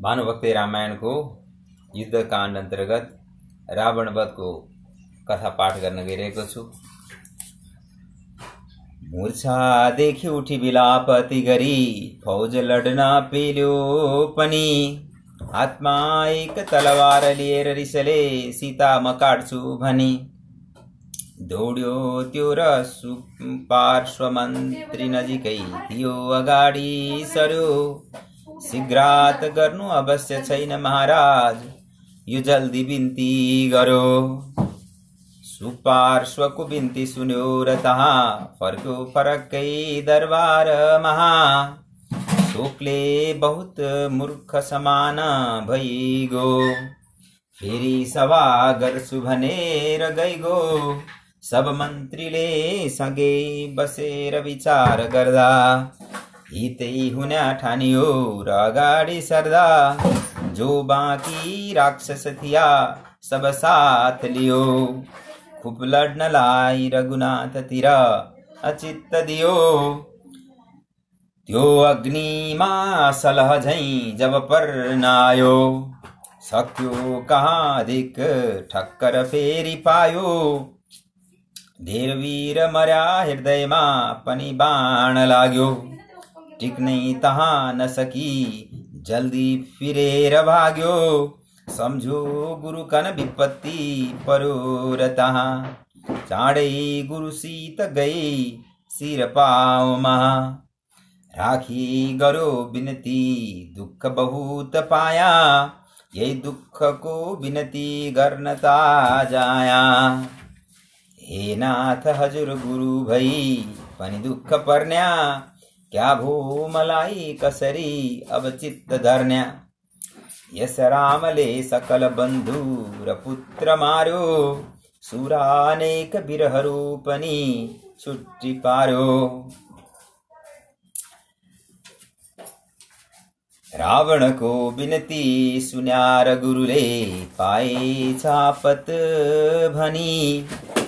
भानुभक्ति रामायणको युद्धकाण्ड अन्तर्गत रावणवधको कथा पाठ गर्न गइरहेको छु। मूर्छादेखि उठी विलापति गरी फौज लड्न पेल्यो पनि, हातमा एक तलवार लिएर रिसले सीता म काट्छु भनी। दौड्यो त्यो र पार्श्वमन्त्री नजिकै थियो अगाडि सर्यो, शीघ्रात गर्नु अवश्य छैन महाराज, यो जल्दी बिन्ती गरो। सुपार्श्वको बिन्ती सुन्यो र तहाँ फर्क्यो फरक्कै दरबार महा। शोकले बहुत मूर्ख समान भइगो, फेरि सभा गर्छु भनेर गइगो। सब मन्त्रीले सँगै बसेर विचार गर्दा, हितै हुन ठानियो र अगाडि सर्दा। जो बाँकी राक्षस थिया सब साथ लियो, खुब लड्नलाई रघुनाथतिर अचित्त दियो। त्यो अग्निमा सलह झैं जब पर्नायो, सक्यो कहाँ अधिक ठक्कर फेरि पायो। धेर वीर मर्या हृदयमा पनि बाण लाग्यो, टिक्नै तहाँ नसकी जल्दी फिरेर भाग्यो। सम्झो गुरु कन विपत्ति पर्यो र तहाँ, चाँडै गुरुसित गई शिर पाउमा। राखी गर्यो बिनती दुःख बहुत पाया, यही दुःखको बिनती गर्न ता जाया। हे नाथ हजुर गुरु भई पनि दुःख पर्न्या, क्या भो मलाई कसरी अब चित्त धर्न्या। यस रामले सकल बन्धु र पुत्र मार्यो, सुरानेक वीरहरू पनि छुट्टी पार्यो। रावणको बिनती सुन्यार गुरुले पाए चापत भनी।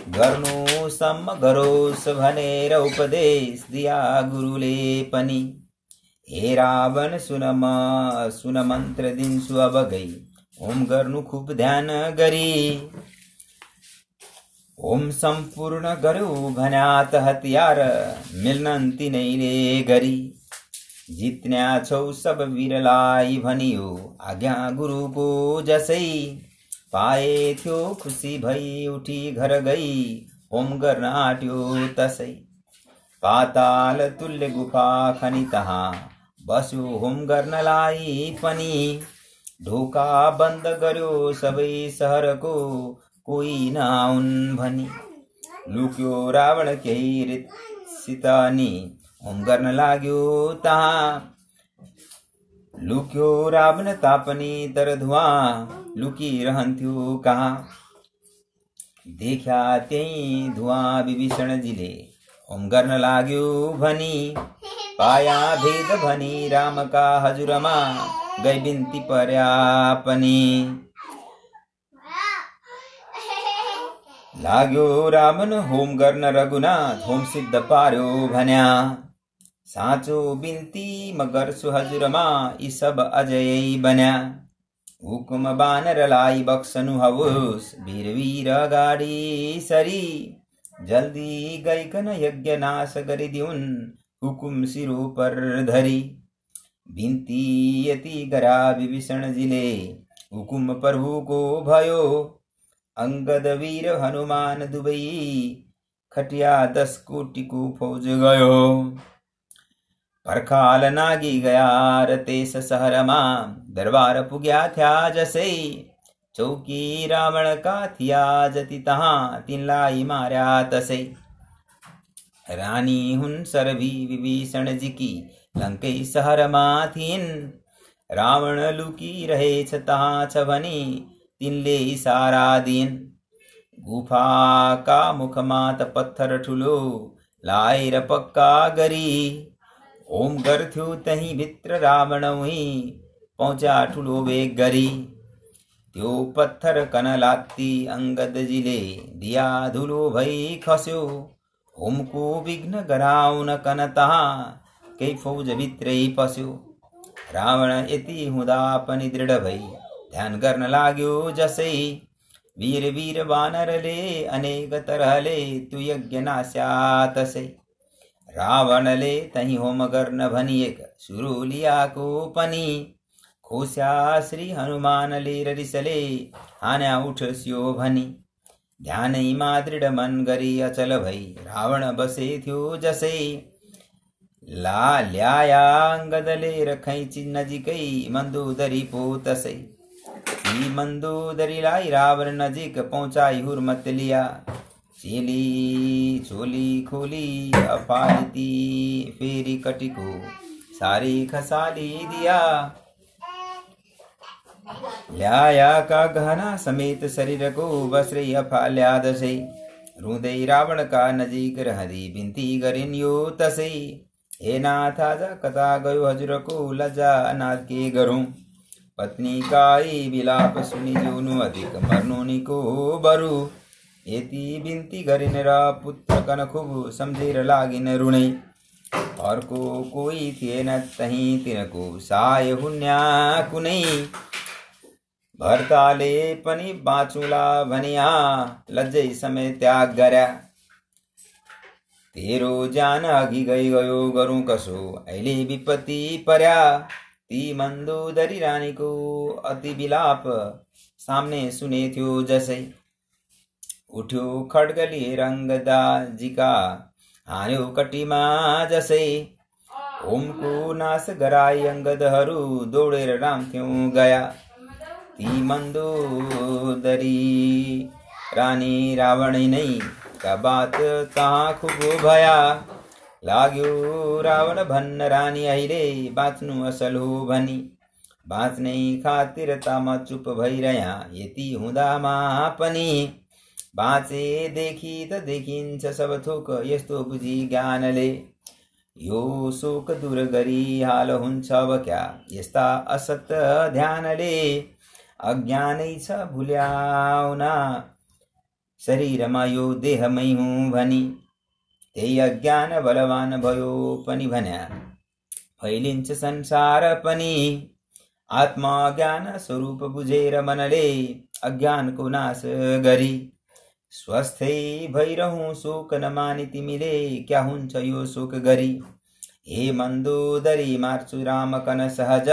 गर्नु सम्म गरोस् भनेर उपदेश दिया गुरुले पनि। हे रावण सुन मन्त्र दिन्छु अब गई, ओम गर्नु खुब ध्यान गरी। ओम सम्पूर्ण गर्यो भन्या त हतियार, मिल्नन् तिनैले गरी। जित्न्या छौ सब वीरलाई भनियो आज्ञा गुरुको जसै। पाए थियो खुसी भई उठी घर गई, होम गर्न आट्यो तसै। पाताल तुल्य गुफा खनी तहाँ बस्यो होम गर्नलाई पनि। ढोका बन्द गर्यो सबै सहरको, कोही नआउन् भनी। लुक्यो रावण केही रितसित अनि होम गर्न लाग्यो तहाँ। लुक्यो रावण तापनि तर धुवाँ, लुकिरहन्थ्यो कहाँ। देख्या त्यही धुवाँ विभीषणजीले होम गर्न लाग्यो भनी। पाया भेद भनी रामका हजुरमा, गई बिन्ती पर्या पनि। लाग्यो रावण होम गर्न रघुनाथ, होम सिद्ध पार्यो भन्या। साँचो बिन्ती म गर्छु हजुरमा, यी सब अजय बन्या। हुकुम बानरलाई बक्सनु हवोस्, वीर वीर अगाडि सरी। जल्दी गइकन यज्ञ नाश गरिदिउन्, हुकुम सिरो पर धरी। बिन्ती यति गरा विभीषणजीले, हुकुम प्रभुको भयो। अंगद वीर हनुमान दुवै, खटिया 10 कोटीको फौज गयो। पर्खाल नागी गया र त्यस सहरमा, दरबार पुग्या थ्या जसै। चौकी रावणका थिया जति तहाँ, तिनलाई मार्या तसै। रानी हुन् सरभी विभीषणजीकी, लङ्कै सहरमा थिइन्। रावण लुकी रहेछ तहाँ छ भनी, तिनले इसारा दिइन्। गुफाका मुखमा त पत्थर ठुलो लाएर पक्का गरी। ओम गर्थ्यो तही भित्र रावण उही, पहुँचा ठुलो वेग गरी। त्यो पत्थर कन लात्ती अंगदजीले, दिया धुलो भई खस्यो। होमको विघ्न गराउन कन तहाँ, केही फौज भित्रै पस्यो। रावण यति हुँदा पनि दृढ भई ध्यान गर्न लाग्यो जसै वीर वीर वानरले अनेक तरहले तु यज्ञ नास्या तसै रावणले तही होम गर्न भनी एक सुरु लियाको पनि खोस्या श्री हनुमानले रिसले हान्या उठस्यो भनी ध्यानैमा दृढ मन गरी अचल भई रावण बसे थियो जसै ल्याया अंगदले रखैची नजिकै मन्दोदरी पो तसै ती मन्दोदरीलाई रावण नजिक पहुँचाई हुर्मत लिया चेली चोली खोली अफालिती फेरि कटिको सारी खसाली दिया ल्याया का गहना समेत शरीर को वस्त्र अफाल्या दसै रुँदै रावण का नजिक रहँदी बिन्ती गरिन् यो तसै हे नाथ आज कता गयो हजुरको लज्जा अनाथ के गरौं पत्नी काई विलाप सुनि जिउनु अधिक मर्नु निको बरु यति बिन्ती गरिन् र पुत्र कन खुब सम्झेर लागिन् रुनै अर्को कोही थिएन तही तिनको सहाय हुन्या कुनै भर्ताले पनि बाँचुला भनिया लज्जै समय त्याग गर्या तेरो ज्यान अघि गयो गरौं कसो अहिले विपत्ति पर्या ती मन्दोदरी रानीको अति विलाप सामने सुने थियो जसै उठ्यो खड्ग लिएर अंगदाजीका हान्यो कटीमा जसै ओमको नाश गराई अंगदहरू दौडेर राम्थ्यौं गया ती मन्दोदरी रानी रावण नै का बात तहाँ खुब भया लाग्यो रावण भन्न रानी अहिले बाँच्नु असल हो भनी बाँच्नै खातिर तामा चुप भइरह्या यति हुँदामा पनि बाँचे देखि त देखिन्छ सब थोक यस्तो बुझी ज्ञानले यो शोक दूर गरी हाल हुन्छ अब क्या यस्ता असत ध्यानले अज्ञानै छ भुल्याउना शरीरमा यो देहमै हुँ भनी त्यही अज्ञान बलवान भयो पनि भन्या फैलिन्छ संसार पनि आत्मज्ञान स्वरूप बुझेर मनले अज्ञानको नाश गरी स्वस्थै भइरहूं शोक नमानी तिमीले क्या हुन्छ यो शोक गरी हे मन्दोदरी मार्छु राम कन सहज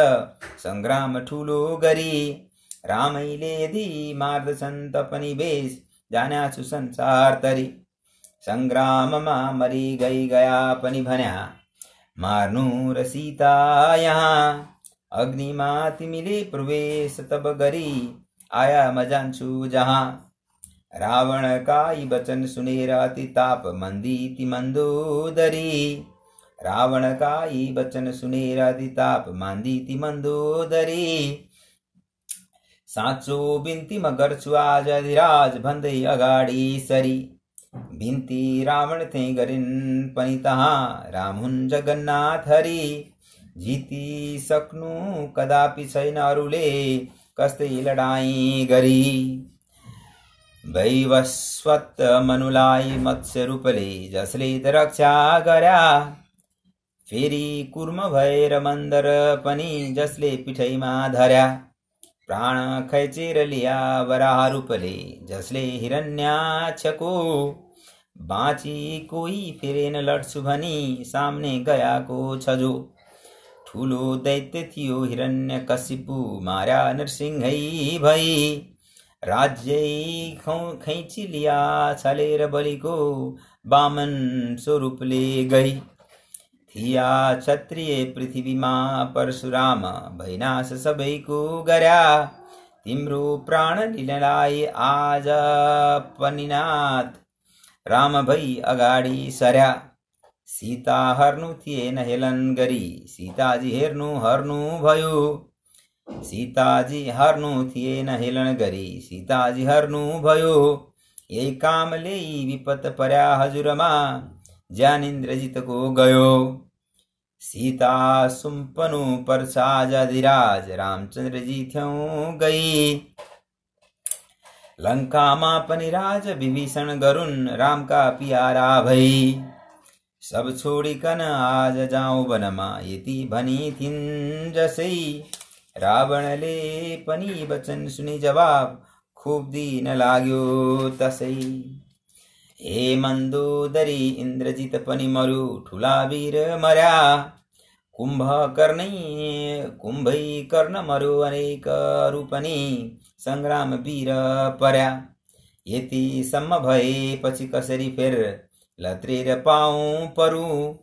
संग्राम ठुलो गरी रामैले यदि मार्दछन् त पनि बेस जान्या छु संसार तरी संग्राममा मरी गया पनि भन्या मार्नु र सीता यहाँ अग्निमा तिमीले प्रवेश तब गरी आया म जान्छु जहाँ रावण का यी वचन सुनेर अति ताप मन्दी ती मन्दोदरी रावण का यी वचन सुनेर अति ताप मान्दी ती मन्दोदरी साँचो बिन्ती म गर्छु आज अधिराज भन्दै अगाडि सरी बिन्ती रावण थे गरिन् पनि तहाँ राम हुन् जगन्नाथ हरि जिति सक्नु कदापि छैन अरूले कस्तै लडाई गरी वैवस्वत मनुलाई मत्स्य रूपले जसले त रक्षा गर्या फेरि कुर्म भएर मन्दर पनि जसले पिठैमा धर्या प्राण खैचेर लिया वराह रूपले जसले हिरण्याक्षको बाँची कोही फेरेन लड्छु भनी सामने गयाको छ जो ठुलो दैत्य थियो हिरण्यकशिपु मार्या नरसिंहै भई राज्यै खैची लिया छलेर बलिको वामन स्वरूपले गई थिया क्षत्रिय पृथ्वीमा परशुराम भैनाश सबैको गर्या तिम्रो प्राण लिनलाई आज पनिनाथ राम भई अगाडि सर्या सीता हर्नु थिएन हेलन गरी सीताजी हर्नु भयो सीताजी हर्नु थिएन हेलन गरी सीताजी हर्नु भयो यही कामले विपत पर्या हजुरमा ज्ञानेन्द्रजितको गयो सीता सुम्पनु पर्छ अधिराज रामचन्द्रजी थ्यौं गई लंकामा पनि राज विभीषण गरुन् रामका पियारा भई सब छोडिकन आज जाउँ वनमा यति भनी थिइन् जसै रावणले पनि वचन सुनि जवाब खुब दिन लाग्यो तसै। हे मन्दोदरी इन्द्रजित पनि मरु ठुला वीर मर्या कुम्भै कर्ण मरु अनेक अरु पनि संग्राम वीर पर्या। यति सम्म भएपछि कसरी फेर लत्रेर पाऊँ परु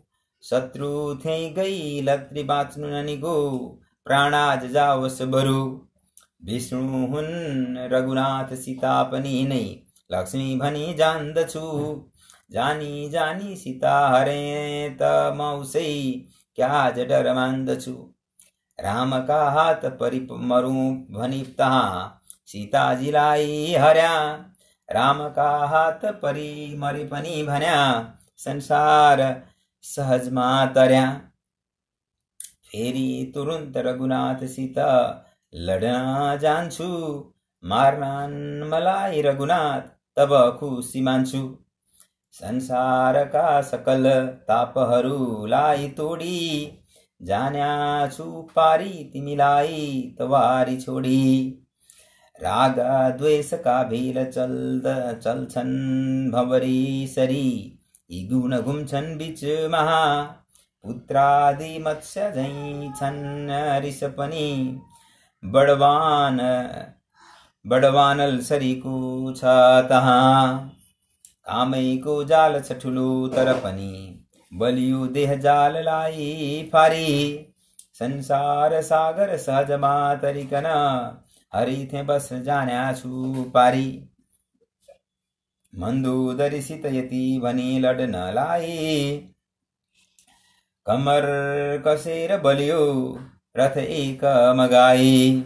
शत्रु थै गई लत्री बाँच्नु ननिगो प्राण आज जाओस् बरु। विष्णु हुन् रघुनाथ सीता पनि नै लक्ष्मी भनी जान्दछु जानी जानी सीता हरे त मौसै क्या आज डर मान्दछु। राम का हात परि मरु भनी तहाँ सीताजीलाई हर्या राम का हात परि मरि पनि भन्या संसार सहजमा तरया। फेरि तुरुन्त रघुनाथ सीता लड्न जान्छु मार्नान् मलाई रघुनाथ तब खुसी मान्छु। संसारका सकल तापहरूलाई तोडी जान्याछु पारी तिमीलाई तवारी छोडी। राग द्वेषका भेल चल्छन् भवरी सरी यी गुण घुम्छन् बीचमा पुत्रादि मत्स्य झैं छन् रिस पनि बडवानल सरीको छ तहाँ। कामैको जाल छ ठुलो तर पनि बलियो देह जाललाई फारी संसार सागर सहजमा तरिकन हरिथे बस जान्याछु पारी। मन्दोदरीसित यति भनी लड्नलाई कमर कसेर बलियो रथ एक मगाई।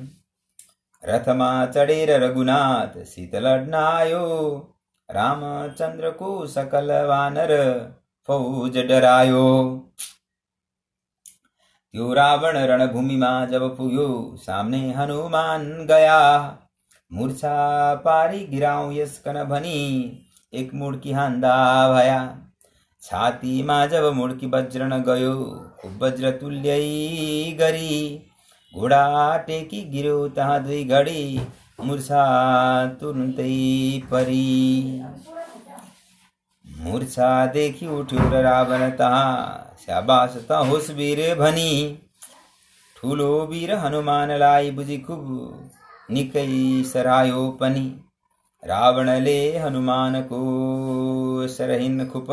रथमा चढेर रघुनाथ सीत लड्न आयो रामचन्द्रको सकल वानर फौज डरायो। त्यो रावण रणभूमिमा जब पुग्यो सामने हनुमान गया मूर्छा पारी गिराउँ यसकन भनी एक मुड्की हान्दा भया। छातीमा जब मुड्की वज्रन गयो खुब वज्र तुल्यै गरी घोडा टेकी गिर्यो तहाँ दुई घडी मूर्छा तुरुन्तै परी। मूर्छा देखि उठ्यो र रावण तहाँ स्याबास त होस् वीर भनी ठुलो वीर हनुमानलाई बुझी खुब निकै सरायो पनि। रावणले हनुमानको सरहिन खुप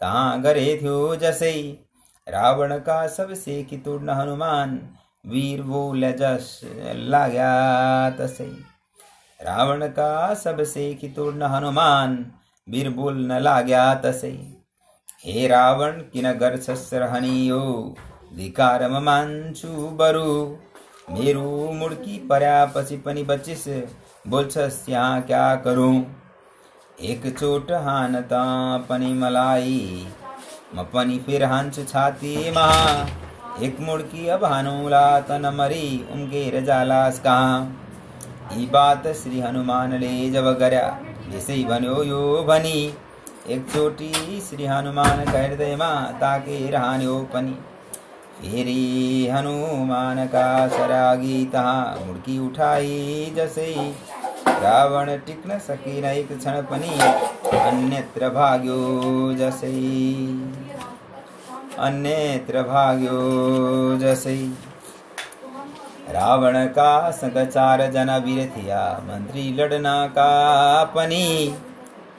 तहाँ गरे थियो जसै रावणका सब सेकी तोड्न हनुमान वीर बोले जस लाग्या तसै। रावणका सब सेकी तोड्न हनुमान वीर बोल्न लाग्या तसै। हे रावण किन गर्छस् रहनी यो धिकार म मान्छु बरु मेरो मुड्की पर्यापछि पनि बचिस बोल्छस् यहाँ क्या करूं। एक चोट हान त पनि मलाई म पनि फेर हान्छु छातीमा एक मुड्की अब हानौला त नमरी उम्केर जालास कहाँ। यी बात श्री हनुमानले जब गर्या यसै भन्यो यो भनी एकचोटी श्री हनुमानका हृदयमा ताकेर हान्यो पनि। फेरि हनुमानका सरागी तहाँ मुड्की उठाई जसै रावण टिक्न सकेन एक क्षण पनि अन्यत्र भाग्यो जसै अन्यत्र भाग्यो जसै। रावणका संग 4 जना वीर थिया मन्त्री लड्नका पनि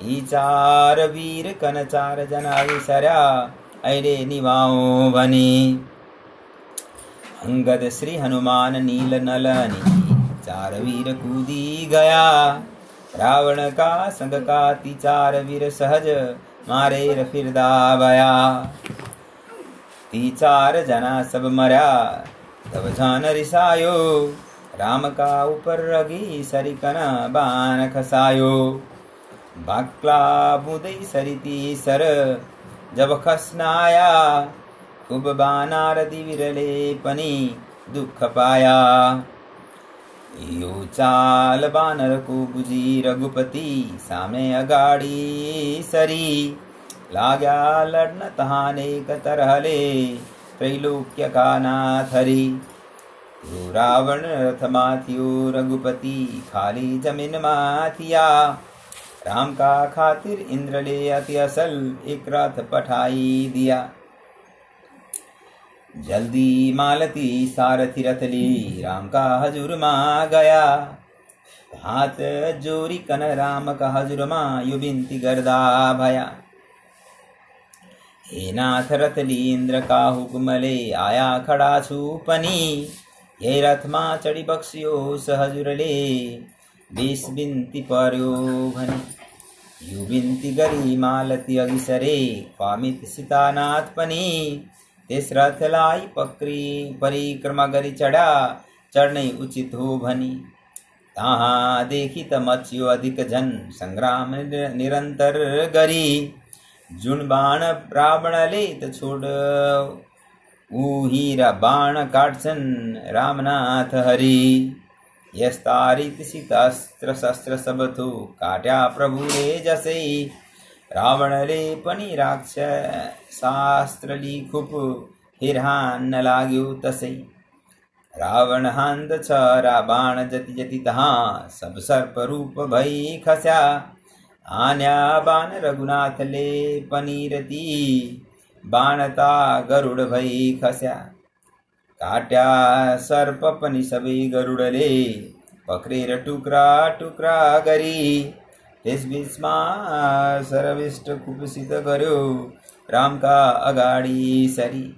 यी 4 वीर कन 4 जना विसर्या अहिले निभाऊ भनी। अंगद श्री हनुमान नील नलनी 4 वीर कूदी गया रावण का संग का ती 4 वीर सहज मारे फिरदा भया। ती 4 जना सब मर्या तब जान रिसायो राम का ऊपर रगी सरिकन बाण खसायो। बाक्ला बुदै सरिती सर जब खस्नाया खूब बानारदी वीरले पनि दुख पाया। यो चाल बानर को बुझी रघुपति सामने अगाड़ी सरी लाग्या लड़न तहानेक तरहले त्रैलोक्य का नाथ हरि। यो रावण रथ माथियो रघुपति खाली जमीन माथिया। राम का खातिर इंद्र ले अति असल एक रथ पठाई दिया। जल्दी मालती सारथी रथ ली राम का हजूर माँ गया। हाथ जोरी कन राम का हजूर माँ यु बिनती गर्दा भया। हे नाथ रथ ली इंद्र का हुक्म ले आया खड़ा छूपनी। ये रथ माँ चढ़ी बख्शियो सहजुर ले बीस बिनती पर्यो भनी। यु बिनती गरी मालती अगिसरे पामित सीतानाथ पनी। तिस रथ लाई पकरी परिक्रमा गरी चढ़ा चढ़ने उचित हो भनी। ताहा देखी त मच्यो अधिक जन संग्राम निरंतर गरी। जुन बाण रावण ले त छोड़ हीरा बाण काटसन रामनाथ हरि। यस्तारित सीतास्त्र शस्त्र सब थो काट्या प्रभु ले जसे। रावण ले पनि राक्षसास्त्र लिखुप हिरहान न लाग्यो तसै। रावण हान्द छ बाण जति जति तहाँ सब सर्प रूप भई खस्या। आन्या बाण रघुनाथ ले पनि रति बाणता गरुड भई खस्या। काट्या सर्प पनि सबै गरुड ले पक्रेर टुक्रा टुक्रा गरी। त्यस बीचमा सर्विष्ट कुपिसित गर्यो राम का अगाडि सरी।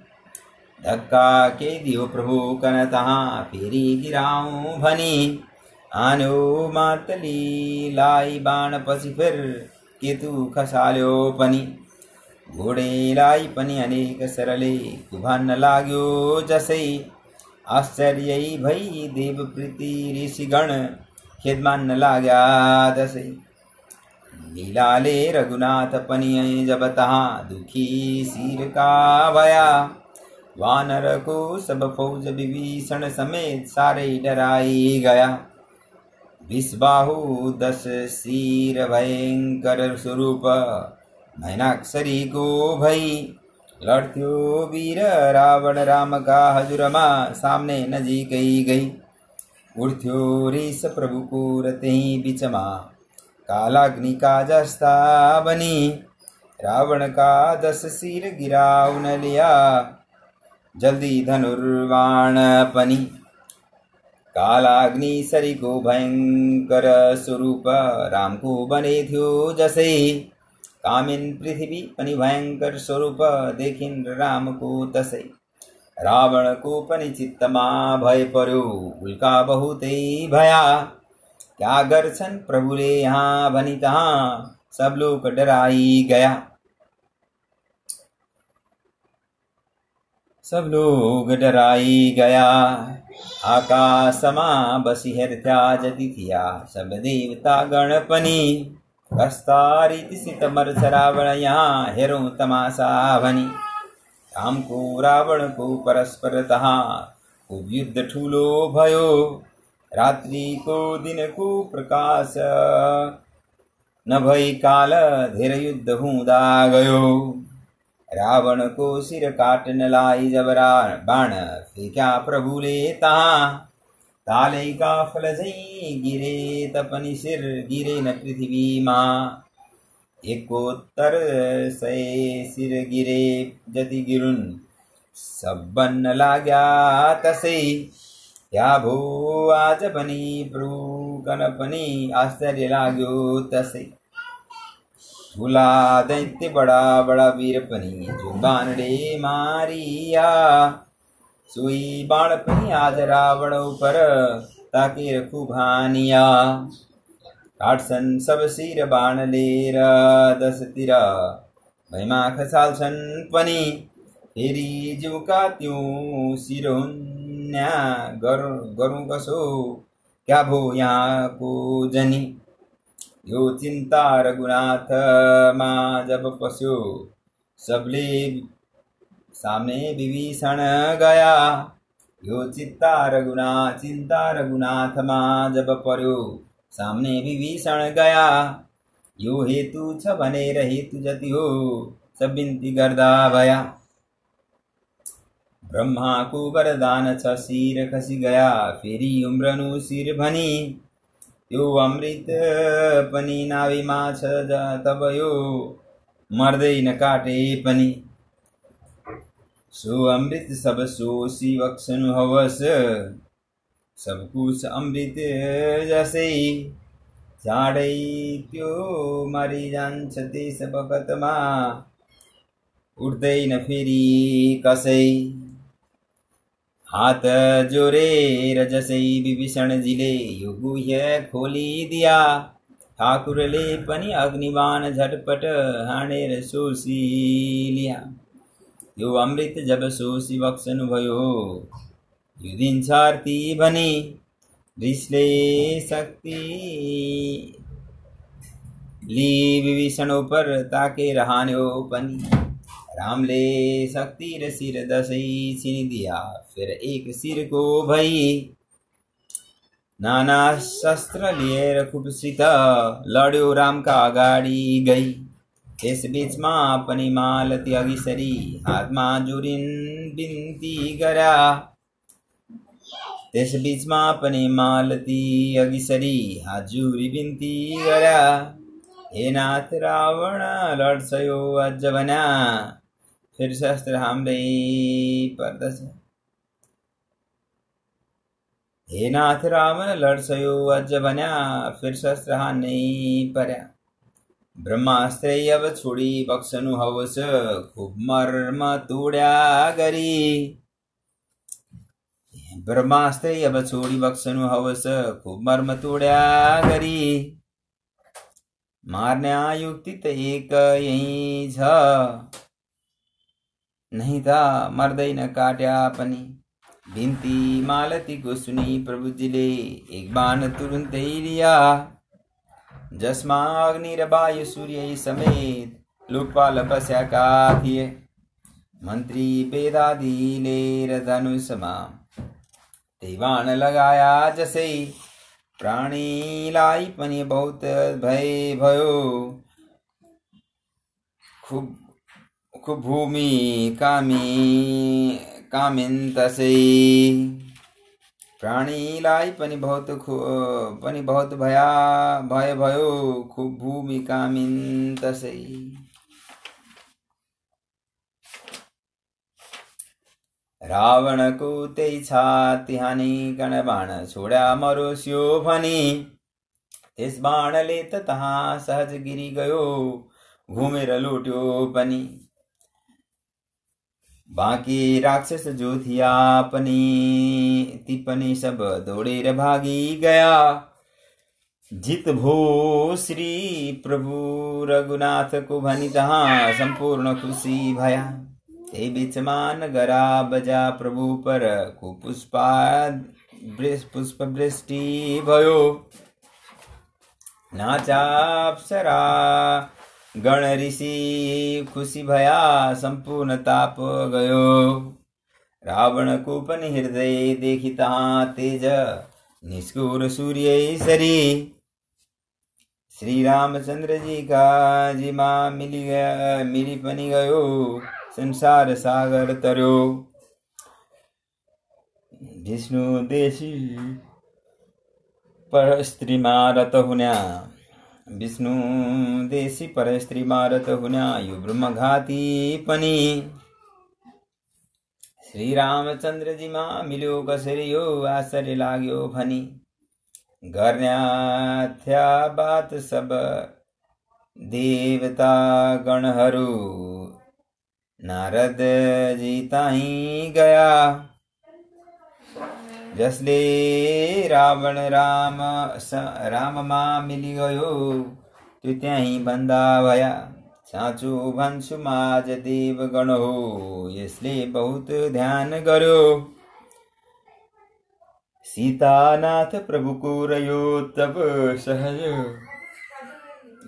धक्का के दियो प्रभु कन तहाँ फेरि गिराऊं भनी। आन्यो मातली लाई बाण पछि फिर केतु खसाल्यो पनि। घोडे लाई पनि अनेक सरले कुभान्न लाग्यो जसै। आश्चर्य भई देव प्रीति ऋषिगण खेद मान्न लाग्या दसै। लीलाले रघुनाथ पनि जब तहाँ दुखी सिर का भया। वानर को सब फौज विभीषण समेत सारे डराई गया। 20 बाहु 10 सिर भयंकर स्वरूप मैनाक्षरी को भई। लड़थ्यो वीर रावण राम का हजुरमा सामने नजीक गई। उठ्थ्यो रिस प्रभु को रतहि बिचमा कालाग्नि का जस्ता बनी। रावण का 10 सिर गिराऊ न लिया जल्दी धनुर्वाण पनि। कालाग्नि सरी को भयंकर स्वरूप राम को बने थियो जसै। कामिन पृथ्वी पनि भयंकर स्वरूप देखिन राम को तसै। रावण को पनि चित्तमा भय पर्यो उल्का बहुतै भया। क्या गर्छन् प्रभुले यहाँ भनी तहाँ सब लोग डराई गया। सब लोग डराई गया। आकाशमा बसी हेरथ्या जति थिया सब देवता गण पनि। प्रस्तारित सित मर्छ रावण यहाँ हेरौं तमाशा भनी। राम को रावण को परस्पर तहाँ खूब युद्ध ठूलो भयो। रात्रि को दिन को प्रकाश न भई काल धेर युद्ध हुँदा गयो। रावण को सिर काटन लाई जब बाण फेंक्या प्रभुले तहाँ। ताले का फल झै गिरे तपनि सिर गिरे न पृथ्वी माँ। 71 सिर गिरे जति गिरुन् सब बन्न लाग्या तसै। क्या भो आज पनि प्रभु कन पनि आश्चर्य लाग्यो तसै। ठुला दैत्य बडा बडा वीर पनि जो बाणले मारिया। सोई बाण पनि आज रावण उपर ताकेर खूब हानिया। काट्छन् सब सिर बाणले र 10 तिर भैमा खसाल्छन् पनि। फेरि जिउका त्यों सिर हुन्या गरौँ कसो क्या भो यहाँ को जनी। यो चिंता रघुनाथ माँ जब पस्यो सबले सामने विभीषण गया। यो चिंता रघुनाथ माँ जब पर्यो सामने विभीषण गया। यो हेतु छ भनेर हेतु जति हो सब बिन्ती गर्दा भया। ब्रह्माको वरदान छ शिर खसी गया, फेरि उम्रनु शिर भनी त्यो अमृत पनि नाभिमा छ तब यो मर्दैन काटे पनि। सो अमृत सब सोसी बक्सनु हवस, सब कुछ अमृत जसै चाँडै त्यो मरिजान्छ त्यस बखतमा, उठ्दैन फेरि कसै। हात जोरेर जसै विभीषणजीले यो गुह्य खोलिदिया, ठाकुरले पनि अग्निबाण झटपट हानेर सोसी लिया। यो अमृत जब सोसी बक्सनु भयो, यो दिन्छ आरती भनी रिसले शक्ति ली विभीषण उपर ताकेर हान्यो पनि। रामले शक्ति र शिर दसै छिनिदिया, फिर एक शिरको भई नाना शस्त्र लिएर खुबसित लड्यो रामका अगाडि गई। त्यस बीचमा पनि मालती अघि सरी हातमा जोडिन बिन्ती गरा। त्यस बीचमा पनि मालती अघि सरी हात जोडी बिन्ती गरा। हे नाथ रावण लड्छ यो अझ भन्या, फिर शस्त्र हाम्रै पर्दछ। हे नाथ रावण लड्छ यो अझ भन्या, फिर शस्त्र हान्नै पर्या। ब्रह्मास्त्रै अब छोडी बक्सनु हवस, खुब मर्म तोड्या गरी। ब्रह्मास्त्रै अब छोडी बक्सनु हवस, खुब मर्म तोड्या गरी। मार्ने युक्ति त एक यही छ, नहीं त मर्दैन काट्या पनि। बिन्ती मालतीको सुनी प्रभुजीले एक बाण तुरुन्तै लिया, जसमा अग्नि र वायु सूर्य समेत लोकपाल बस्याका थिए। मन्त्री वेदादीले र धनुषमा त्यही बाण लगाया जसै, प्राणीलाई पनि बहुत भय भयो। खुब भूमि कामिन तसै। प्राणीलाई पनि बहुत भय भयो, खुब भूमि कामिन तसै। रावणको त्यही छाती हानी कण बाण छोड्या मरोस्यो भनी। त्यस बाणले त तहाँ सहज गिरी गयो, घुमेर लुट्यो पनि। बाँकी राक्षस जो थिया पनि ती पनि सब दौडेर भागी गया। जित भो श्री प्रभु रघुनाथ को भनी तहाँ संपूर्ण खुशी भया। त्यही बीचमा नगरा बजा प्रभु पर खूब पुष्प वृष्टि भयो। नाचा अप्सरा गण ऋषि खुशी भया, संपूर्ण ताप गयो। रावण को पनि हृदय देखि तहाँ तेज निस्कुर सूर्य सरी। श्री रामचंद्र जी का जिमा मिली पनि गयो, संसार सागर तर्यो। विष्णु देशी पर स्त्रीमा रत हुन्या, विष्णु देशी पर स्त्रीमा रत हुन्या, यो ब्रह्मघाती पनि। श्री रामचंद्र जी मा मिल्यो कसरी यो आश्चर्य लाग्यो भनी। गर्न्या थ्या बात सब देवता गणहरू, नारद जी ताही गया। जसले रावण राममा मिली गयो, त्यो त्यही बन्दा भया। साँचो भन्छु माझ देव गण हो, यसले बहुत ध्यान गर्यो। सीतानाथ प्रभुको रह्यो तब सहज,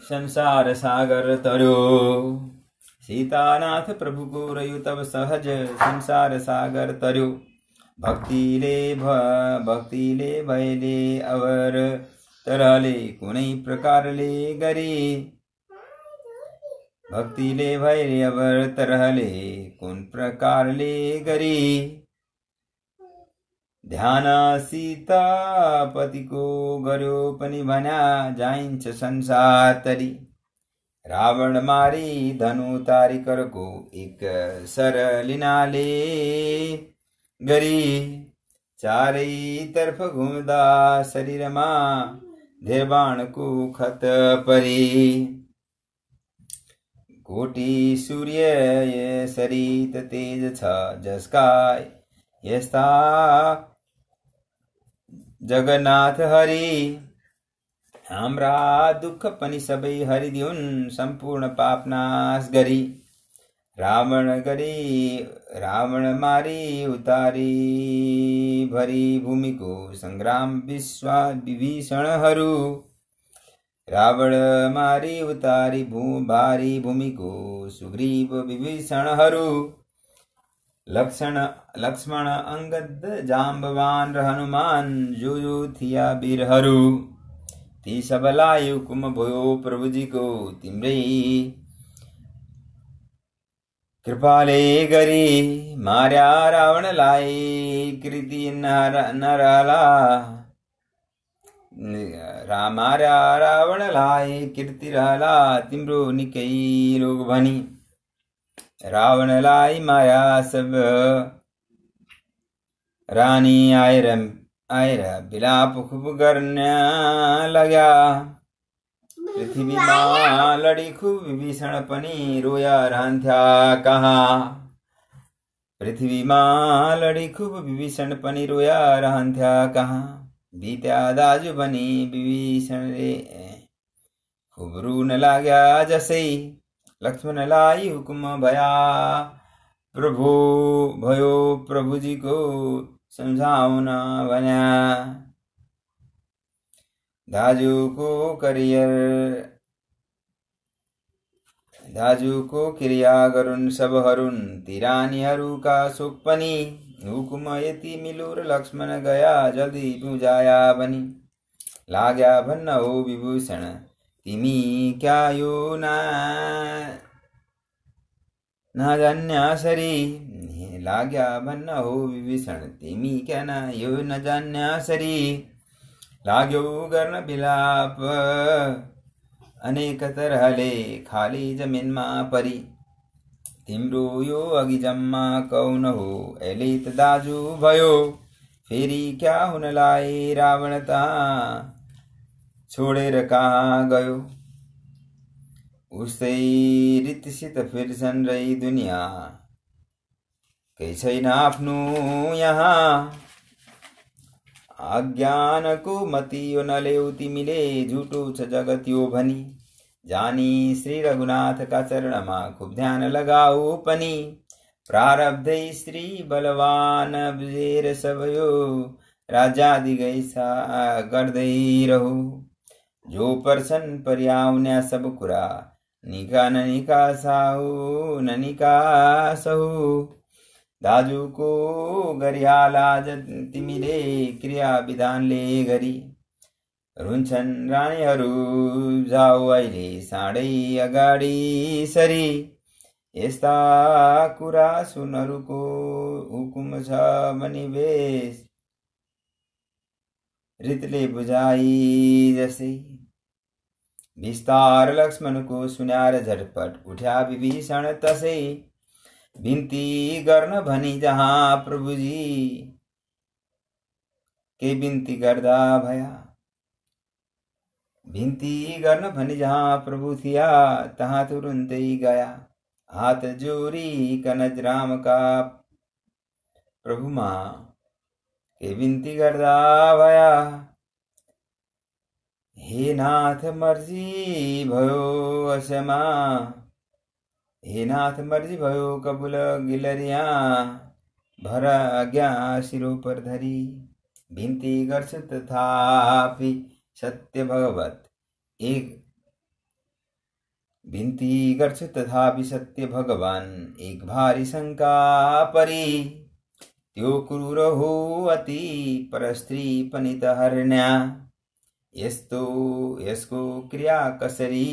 संसार सागर तरयो। सीतानाथ प्रभुको रह्यो तब सहज, संसार सागर तरयो। भक्तिले भयले अवर तरले कुनै प्रकारले गरी। भक्तिले भैर्य व्रत रहले कुन प्रकारले गरी ध्यान सीतापतिको गर्यो पनि भन्या जाइन्छ संसार तरी रावण मारी धनु तारी करको एक सर लिनाले गरी चारै तर्फ घुम्दा शरीरमा धेर बाणको खत परी कोटी सूर्य सरित तेज छ जसका यस्ता जगन्नाथ हरि हाम्रा दुःख पनि सबै हरिदिउन् सम्पूर्ण पाप नाश गरी रावण मारी उतारी भरी भूमिको संग्राम विभीषणहरू रावण मारी उतारी भारी भूमिको सुग्रीव विभीषणहरू लक्ष्मण अंगद जाम्बवान र हनुमान जो थिया वीरहरू ती सबलाई हुकुम भयो प्रभुजीको तिम्रै कृपाले गरी मार्या रावणलाई कृति नरला मार्या रावणलाई कीर्ति रहला तिम्रो निकै लोग भनी रावणलाई माया सब रानी आएर विलाप खुब गर्न लाग्या पृथ्वीमा लडी खुब विभीषण पनि रोया रहन्थ्या कहाँ पृथ्वीमा लडी खुब विभीषण पनि रोया रहन्थ्या कहाँ बित्या दाजु भनी विभीषणले खुब रुन लाग्या जसै लक्ष्मणलाई हुकुम भयो प्रभुजीको सम्झाउन भन्या दाजुको क्रिया गरून् सबहरुन् ती रानीहरूका शोक पनि हुकुम यति मिलो र लक्ष्मण गया जल्दी बुझाया भनी लाग्या भन्न हो विभूषण तिमी क्या यो नजान्यासरी लाग्या भन्न हो विभीषण तिमी क्या न यो नजान्यासरी लाग्यो गर्न विलाप अनेक तरहले खाली जमिनमा परी तिम्रो यो अघि जम्मा कौन हो अहिले त दाजु भयो फेरि क्या हुनलाई रावण त छोडेर कहाँ गयो उस्तै रीतिसित फिर्छन् रही दुनिया केही छैन आफ्नो यहाँ अज्ञानको मति यो नलेऊ तिमीले झुटो छ जगत यो भनी जानी श्री रघुनाथका चरणमा खुब ध्यान लगाऊ पनि प्रारब्धै श्री बलवान बुझेर सब यो राज्यादि गैसा गर्दै रहु जो पर्छन् पर्याउन्या सब कुरा निका ननिका साहु ननिका सहु दाजुको गरिहाला तिमीले क्रिया विधानले गरी रुन्छन् रानीहरू जाऊ अहिले साँडै अगाडि सरी यस्ता कुरा सुनहरूको हुकुम छ भनी बेस रीतले बुझाई जसै विस्तार लक्ष्मणको सुन्यार झटपट उठ्या विभीषण तसै बिन्ती गर्न भनी जहाँ प्रभुजी के बिन्ती गर्दा भया बिन्ती गर्न भनी जहाँ प्रभु थिया तहाँ तुरुन्तै गया हात जोरी कनज रामका प्रभुमा के बिन्ती गर्दा भया हे नाथ मर्जी भयो असमा हे नाथ मर्जी भयो कबुल गिलरिया भर आज्ञा शिरो पर धरी बिन्ती गर्छु तथापि सत्य भगवत भगवान एक भारी शंका परी त्यो क्रूर हो अति परस्त्री पनि त हर्ण्या यसको क्रिया कसरी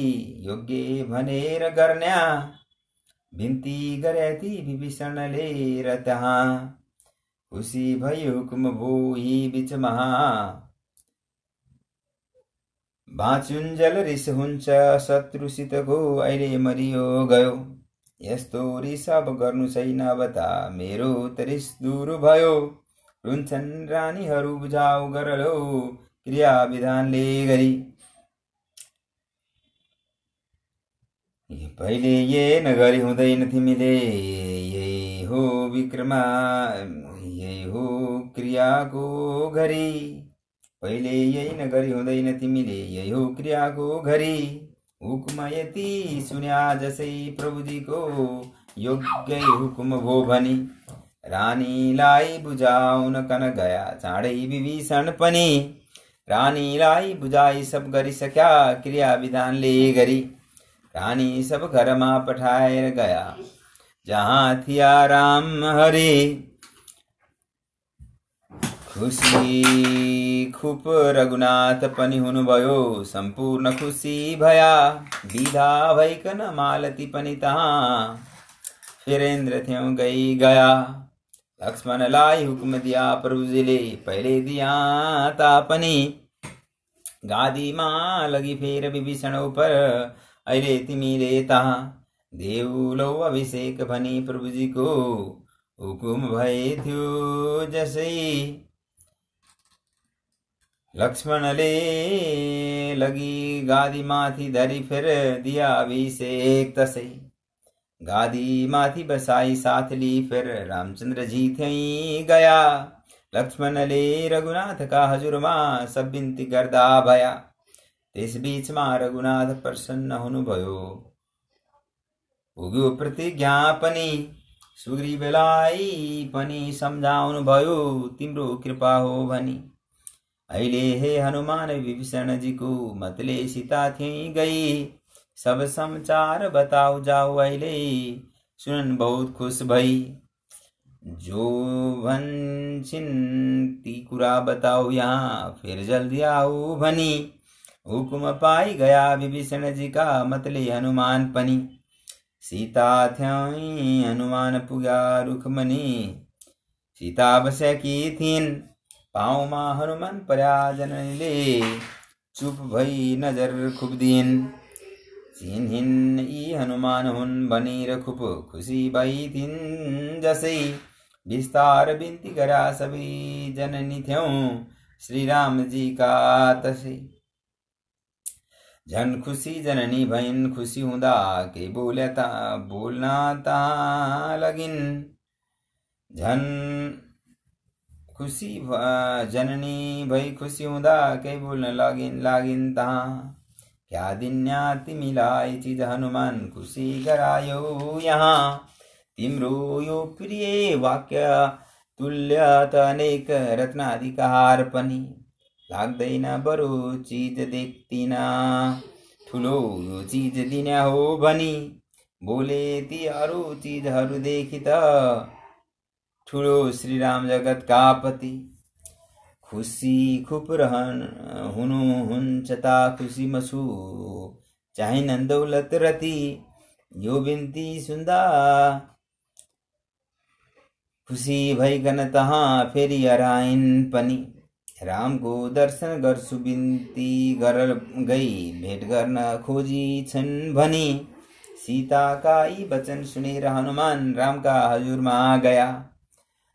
योग्य भनेर गर्न्या बिन्ती गरेती विभीषणले र त्यहाँ खुसी भई हुकुम भो यी बीचमा बाँचुन्जेल रिस हुन्छ शत्रुसितको अहिले मरियो गयो यस्तो रिस अब गर्नु छैन बता मेरो त रिस दूर भयो रुन्छन् रानीहरू बुझाउ गरलो क्रिया विधानले गरी पहिले ये नगरी हुँदैन तिमीले यही हो विक्रमा यही हो क्रियाको घरी पहिले यही नगरी हुँदैन तिमीले यही हो क्रियाको घरी हुकुम यति सुन्या जसै प्रभुजीको योग्य हुकुम भो भनी रानीलाई बुझाउन कन गया चाँडै विभीषण पनि रानीलाई बुझाई सब गरिसक्या क्रिया विधानले गरी रानी सब घरमा पठाएर गया जहाँ थिया राम हरि खुसी खुप रघुनाथ पनि हुनुभयो सम्पूर्ण खुसी भया विधा भइकन मालती पनि तहाँ फिरेन्द्र थ्यौं गई गया लक्ष्मणलाई हुकुम दिया प्रभुजीले पहिले दिया तापनि गादीमा लगी फेर विभीषण उपर अहिले तिमीले तहाँ देउलो अभिषेक भनी प्रभुजीको हुकुम भए थियो जसै लक्ष्मणले लगी गादी माथि धरी फिर दिया अभिषेक तसै गादी माथि बसाई साथ ली फिर रामचंद्र जी थ्यई गया लक्ष्मणले रघुनाथ का हजुरमा सब बिन्ती गर्दा भया त्यस बीचमा रघुनाथ प्रसन्न हुनुभयो पुग्यो प्रतिज्ञा पनि सुग्रीवलाई पनि सम्झाउनु भयो तिम्रो कृपा हो भनी अहिले हे हनुमान विभीषण जी को मतले सीता थी गई सब समाचार बताओ जाओ अहिले सुनन बहुत खुश भई जो भन्छिन् ती कुरा बताओ यहाँ फिर जल्दी आओ भनी हुकुम पाई गया विभीषण जी का मतले हनुमान पनि सीता थ्यई हनुमान पुग्या रुखमनी सीता बसेकी थिइन् पाउमा हनुमान पर्या जननीले चुप भई नजर खुब्दिन् चिन्हिन् यी हनुमान हुन् भनी खुब खुसी भई थिइन् जसै विस्तार बिन्ती गरा सबै जननी थ्यौं श्री राम जी का तसै झन खुसी जननी भइन् खुसी हुँदा के बोल्न ता लगिन् झन खुसी जननी भई खुसी हुँदा के बोल्न लागिन् तहाँ क्या दिन्या तिमीलाई चिज हनुमान खुसी गरायो यहाँ तिम्रो यो प्रिय वाक्य तुल्य त अनेक रत्नाधिकार पनि लाग्दैन बरु चीज देख्दिन ठुलो यो चीज दिन्या हो भनी बोले ती अरू चीजहरू देखि त ठुलो श्री राम जगत का पति खुसी खुप हुनुहुन्छ ता खुसी मसु चाहे नन्दौलत रति यो बिन्ती सुन्दा खुसी भइकन तहाँ फेरि हराइन् पनि राम को दर्शन गर्छु बिन्ती गर गई भेट गर्न खोजी छन् भनी सीता का यी वचन सुनेर हनुमान राम का हजुरमा गया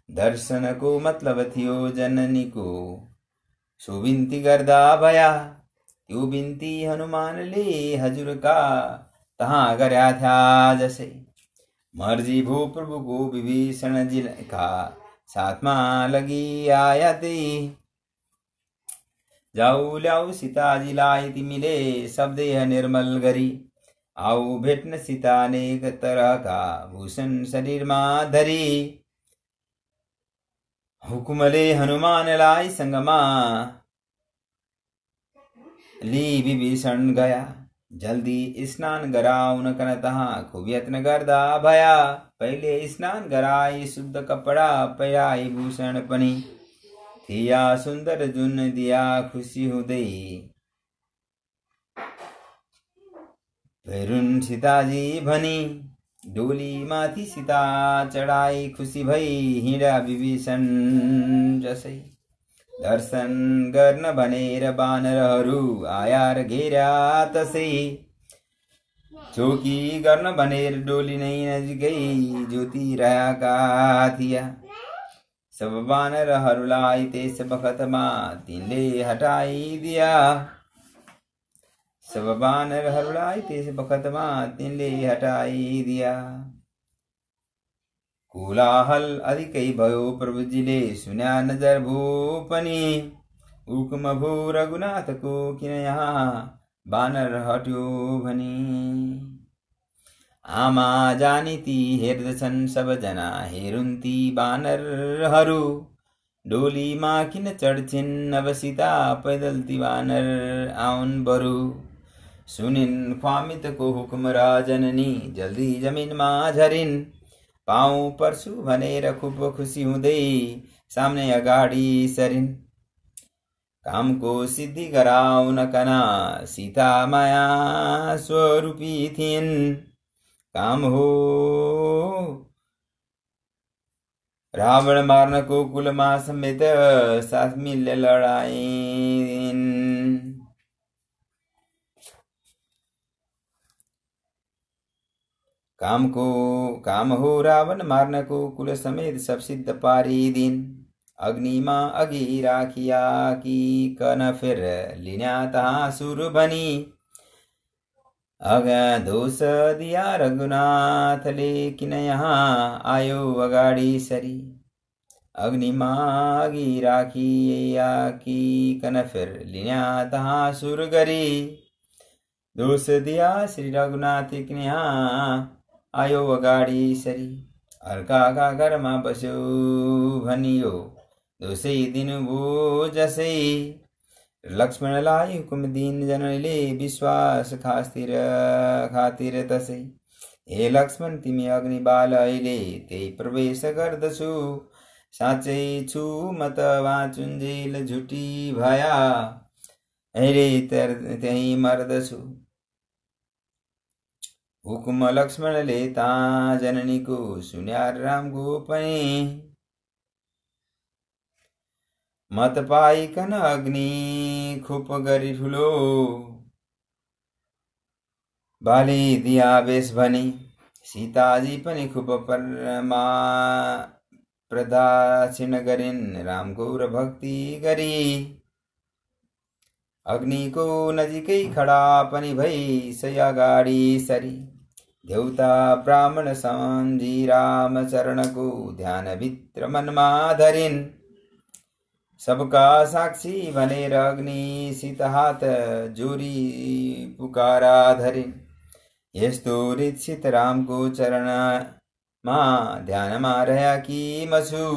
दर्शन को मतलब थियो जननी को सो बिन्ती गर्दा भया त्यो बिन्ती हनुमानले हजुर का तहाँ गर्या था जसै मर्जी भो प्रभु को विभीषण जी का साथमा लगी आया ते जाऊ ल्याऊ सीताजीलाई तिमीले सब देह निर्मल गरी आऊ भेट्न सीता अनेक तरहका भूषण शरीरमा धरी हुकुमले हनुमानलाई सँगमा ली विभीषण गया जल्दी स्नान गराउन कन तहाँ खूब यत्न गर्दा भया पहिले स्नान गराई शुद्ध कपडा पहिराई भूषण पनि थिया सुन्दर जुन दिया खुसी हुँदै भैरुन् सीताजी भनी डोली माथि सीता चढाई खुसी भई हिँडा विभीषण जसै दर्शन गर्न भनेर बानरहरू आया र घेरा तसै चौकी गर्न भनेर डोली नै नजिकै जोतिरहेका थिया सब बानरहरूलाई त्यस बखतमा तिनले हटाइदिया सब बानरहरूलाई त्यस बखतमा तिनले हटाइदिया कोलाहल अधिकै भयो प्रभुजीले सुन्या नजर भो पनि हुकुम भो रघुनाथको किन यहाँ बानर हट्यो भनी आमा जानी ती हेर्दछन् सबजना हेरुन् ती बानरहरू डोलीमा किन चढ्छिन् अब सीता पैदल ती बानर आउन् बरु सुनिन् स्वामित्वको हुकुम राजननी जल्दी जमिनमा झरिन् पाउँ पर्छु भनेर खुब खुसी हुँदै सामने अगाडि सरिन् कामको सिद्धि गराउन कना सीता माया स्वरूपी थिइन् काम हो रावण मार्नको कुलमा समेत साथ मिलेर लडाइन् काम हो रावण मार्नको कुल समेत सब सिद्ध पारिदिन् अग्निमा अघि राखिया कि कन फिर लिन्या तहाँ सुरु भनी अग दोष दिया रघुनाथले किन यहाँ आयो अगाडि सरी अग्निमा अघि राखिया कि कन फिर लिन्या तहाँ सुरु गरी दोष दिया श्री रघुनाथ किन यहाँ आयो अगाडि सरी अर्काका घरमा बस्यो भनियो दोषै दिनुभयो जसै लक्ष्मणलाई हुकुम दिन जननीले विश्वास खातिर तसै हे लक्ष्मण तिमी अग्निबाल अहिले त्यही प्रवेश गर्दछु साँच्चै छु म त वाचुन्जेल झुटी भया अहिले त्यही मर्दछु हुकुम लक्ष्मणले ता जननीको सुन्या रामको पनि मत पाइकन अग्नि खुप गरी ठुलो बाली दिया बेस भनी सीताजी पनि खुप परमा प्रदक्षिण गरिन् रामको र भक्ति गरी अग्निको नजिकै खडा पनि भई सय अगाडि सरी देवता ब्राह्मण सम्झी राम चरणको ध्यान भित्र मनमा धरिन् सबका साक्षी भनेर अग्नि सीत हात जोरी पुकारा धरिन् यस्तो रीत रामको चरणमा ध्यानमा रह्या कि मछु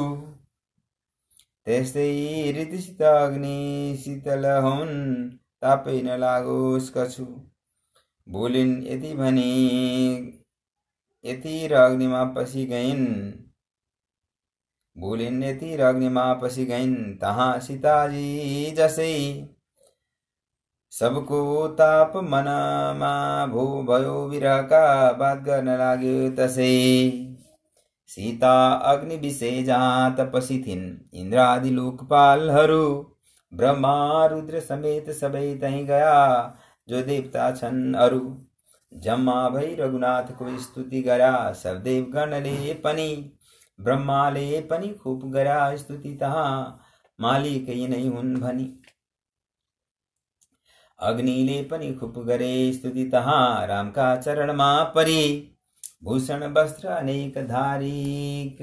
त्यस्तै रीतिसित अग्नि शीतल हुन् तापै नलागोस् कछु बोलिन् यति भनी यति र अग्निमा पसी गइन् बोलिन् यति र अग्निमा पसी गइन् तहाँ सीताजी जसै सबको ताप मनमा भयो विरहका बात गर्न लाग्यो तसै सीता अग्नि विषय जहाँ तपसी थिइन् इन्द्रादि लोकपालहरू ब्रह्मा रुद्र समेत सबै तही गया जो देवता छन् अरु जम्मा भई रघुनाथको स्तुति गरा सब देवगणले पनि ब्रह्माले पनि खूब गरा स्तुति तहाँ मालिकै नै हुन् भनी अग्निले पनि खूब गरे स्तुति तहाँ रामका चरणमा परी भूषण वस्त्र अनेक धारिक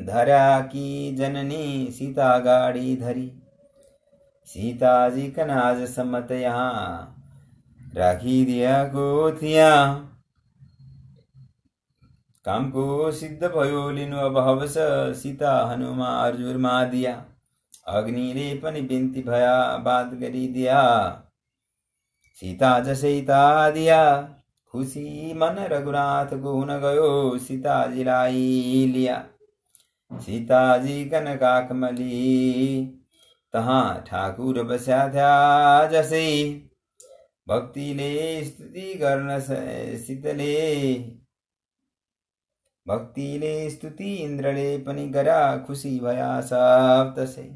धरा की जननी सीता गाडी धरी सीताजी कनाज सम्मत यहाँ राखिदिएको थिया कामको सिद्ध भयो लिनु अब हवस सीता हनुमा अर्जुनमा दिया अग्निले पनि बिन्ती भया बात गरिदिया सीता जसै ता दिया खुसी मन रघुनाथको हुन गयो सीताजीलाई लिया सीताजी कनकाकमली तहाँ ठाकुर बस्या था जसै भक्तिले स्तुति गर्न शीतले भक्तिले स्तुति इन्द्रले पनि गरा खुसी भया सब तसै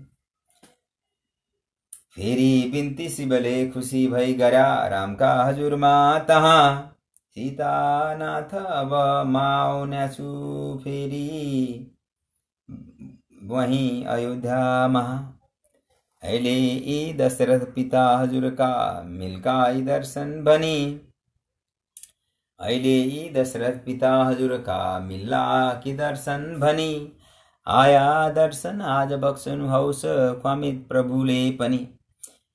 फेरि बिन्ती शिवले खुसी भई गरा रामका हजुरमा तहाँ सीतानाथ अब माउन्याछु फेरि वहीं अयोध्यामा अहिले यी दशरथ पिता हजुरका मिल्का दर्शन बनी अहिले यी दशरथ पिता हजुरका मिल्ला कि दर्शन भनी आया दर्शन आज बक्सनु हौस क्वामित प्रभुले पनि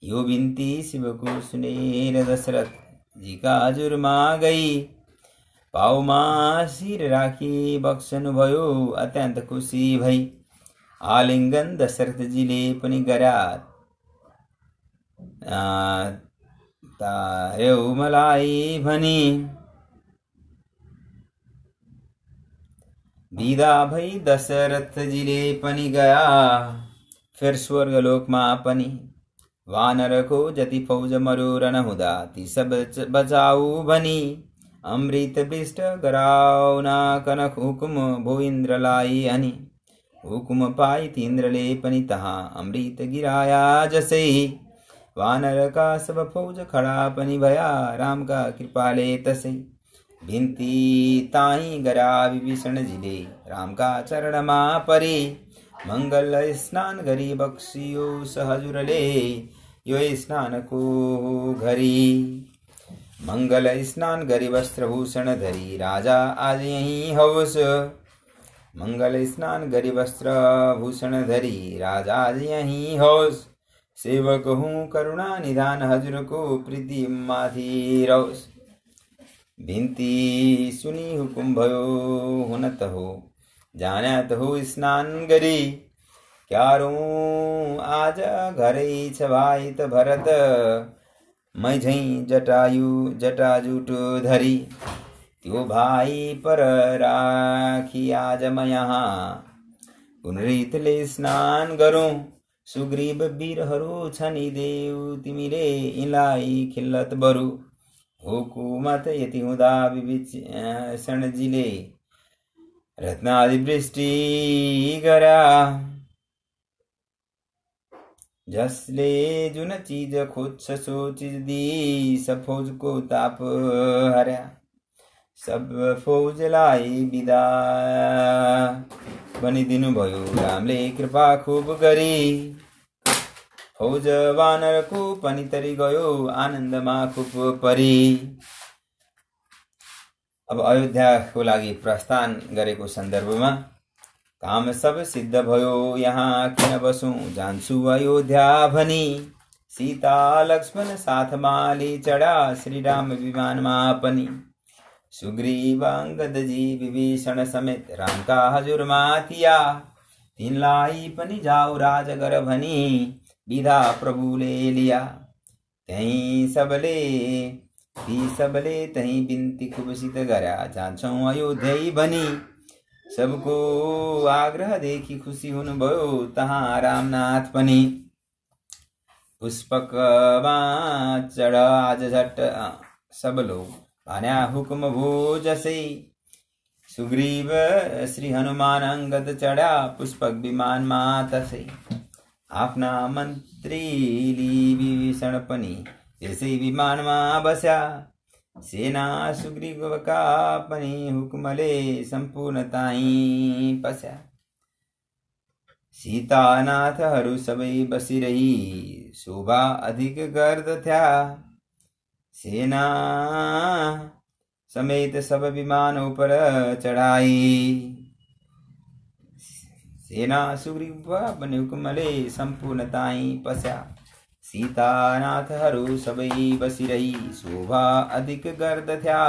यो बिन्ती शिवको सुनेर दशरथ जीका हजुरमा गई पाउमा शिर राखी बक्सनु भयो अत्यन्त खुसी भई आलिङ्गन दशरथजीले पनि गरा तार्यौ मलाई भनी विदा भई दशरथजीले पनि गया फिर स्वर्गलोकमा पनि वानरको जति फौज मरुरन हुँदा ती सब बचाऊ भनी अमृत वृष्ट गराउन कनक हुकुम भो इन्द्रलाई अनि हुकुम पाई ती इन्द्रले पनि तहाँ अमृत गिराया जसै वानरका सब फौज खडा पनि भया रामका कृपाले तसै बिन्ती ताई गरा विभीषणजीले रामका चरणमा परी मंगल स्नान गरी बक्सियो सहजुरले यो स्नानको घरी मंगल स्नान गरी वस्त्रभूषण धरी राजा आज यही होस् मंगल स्नान गरी वस्त्रभूषण धरी राजा आज यही होस् सेवक हूँ करुणा निधान हजुर को प्रीति माथि रहोस् बिन्ती सुनी हुकुम भयो हुन त हो जान्यात हो स्नान गरी क्यारो आज घरै छ भाइ त भरत मै झैं जटाजुट धरी त्यो भाइ पर राखी आज म यहाँ कुन रीतले स्नान गरौं सुग्रीव वीरहरू छन् देऊ तिमीले यिनलाई खिल्लत बरु हुकुमत यति हुँदा विभीषणजीले रत्नादि वृष्टि गरा जसले जुन चीज खोज्छ सो चीज दी सब फौजको ताप हर्या सब फौजलाई बिदा बनिदिनु भयो रामले कृपा खूब गरी फौज वानरको पनि तरी गयो आनन्दमा खूब परी अब अयोध्याको लागि प्रस्थान गरेको सन्दर्भमा काम सब सिद्ध भयो यहाँ किन बसौं जान्छु अयोध्या भनी सीता लक्ष्मण साथमा ली चढा श्रीराम विमानमा पनि सुग्रीव अंगदजी विभीषण समेत रामका हजुरमा थिया तिनलाई पनि जाऊ राजगर भनी विधा प्रभुले लिया त्यही सबले तही बिन्ती खुबसित गर्या जान्छौं अयोध्या भनी सबको आग्रह देखि खुसी हुनुभयो तहाँ रामनाथ पनि पुष्पकमा चढ आज झट सब लोग भन्या हुकुम भो जसै सुग्रीव श्री हनुमान अंगद चढा पुष्पक विमानमा तसै आफ्ना मन्त्रीली विभीषण पनि त्यसै विमानमा बस्या सेना सुग्रीवका पनि हुकुमले सम्पूर्ण ताई पस्या सीतानाथहरू सबै बसिरही शोभा अधिक गर्दथ्या सेना समेत सब विमान ऊपर चढाई सेना सुग्रीव पनि हुकुमले सम्पूर्ण ताई पस्या सीतानाथहरू सबै बसिरही शोभा अधिक गर्दथ्या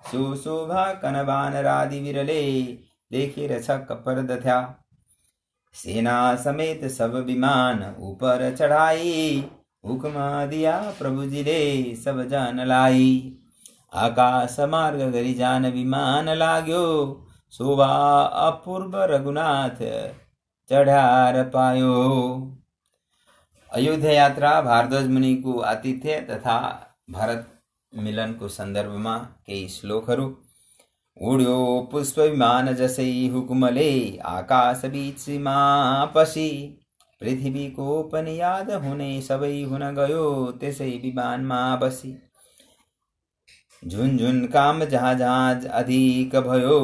सो शोभा कनवानरादि वीरले देखेर छक्क पर्दथ्या सेना समेत सब विमान ऊपर चढाई हुकुम दिया प्रभुजीले सब जनलाई आकाश मार्ग गरी जान विमान लाग्यो शोभा अपूर्व रघुनाथ चढार पायो। अयोध्या यात्रा भारद्वाज मुनि को आतिथ्य तथा भारत मिलनको सन्दर्भमा केही श्लोकहरू। उड्यो पुष्प विमान जसै हुकुमले आकाश बीचमा पसी, पृथ्वीको पनि याद हुने सबै हुन गयो त्यसै विमानमा बसी। झुन झुन काम जहाँ जहाँ अधिक भयो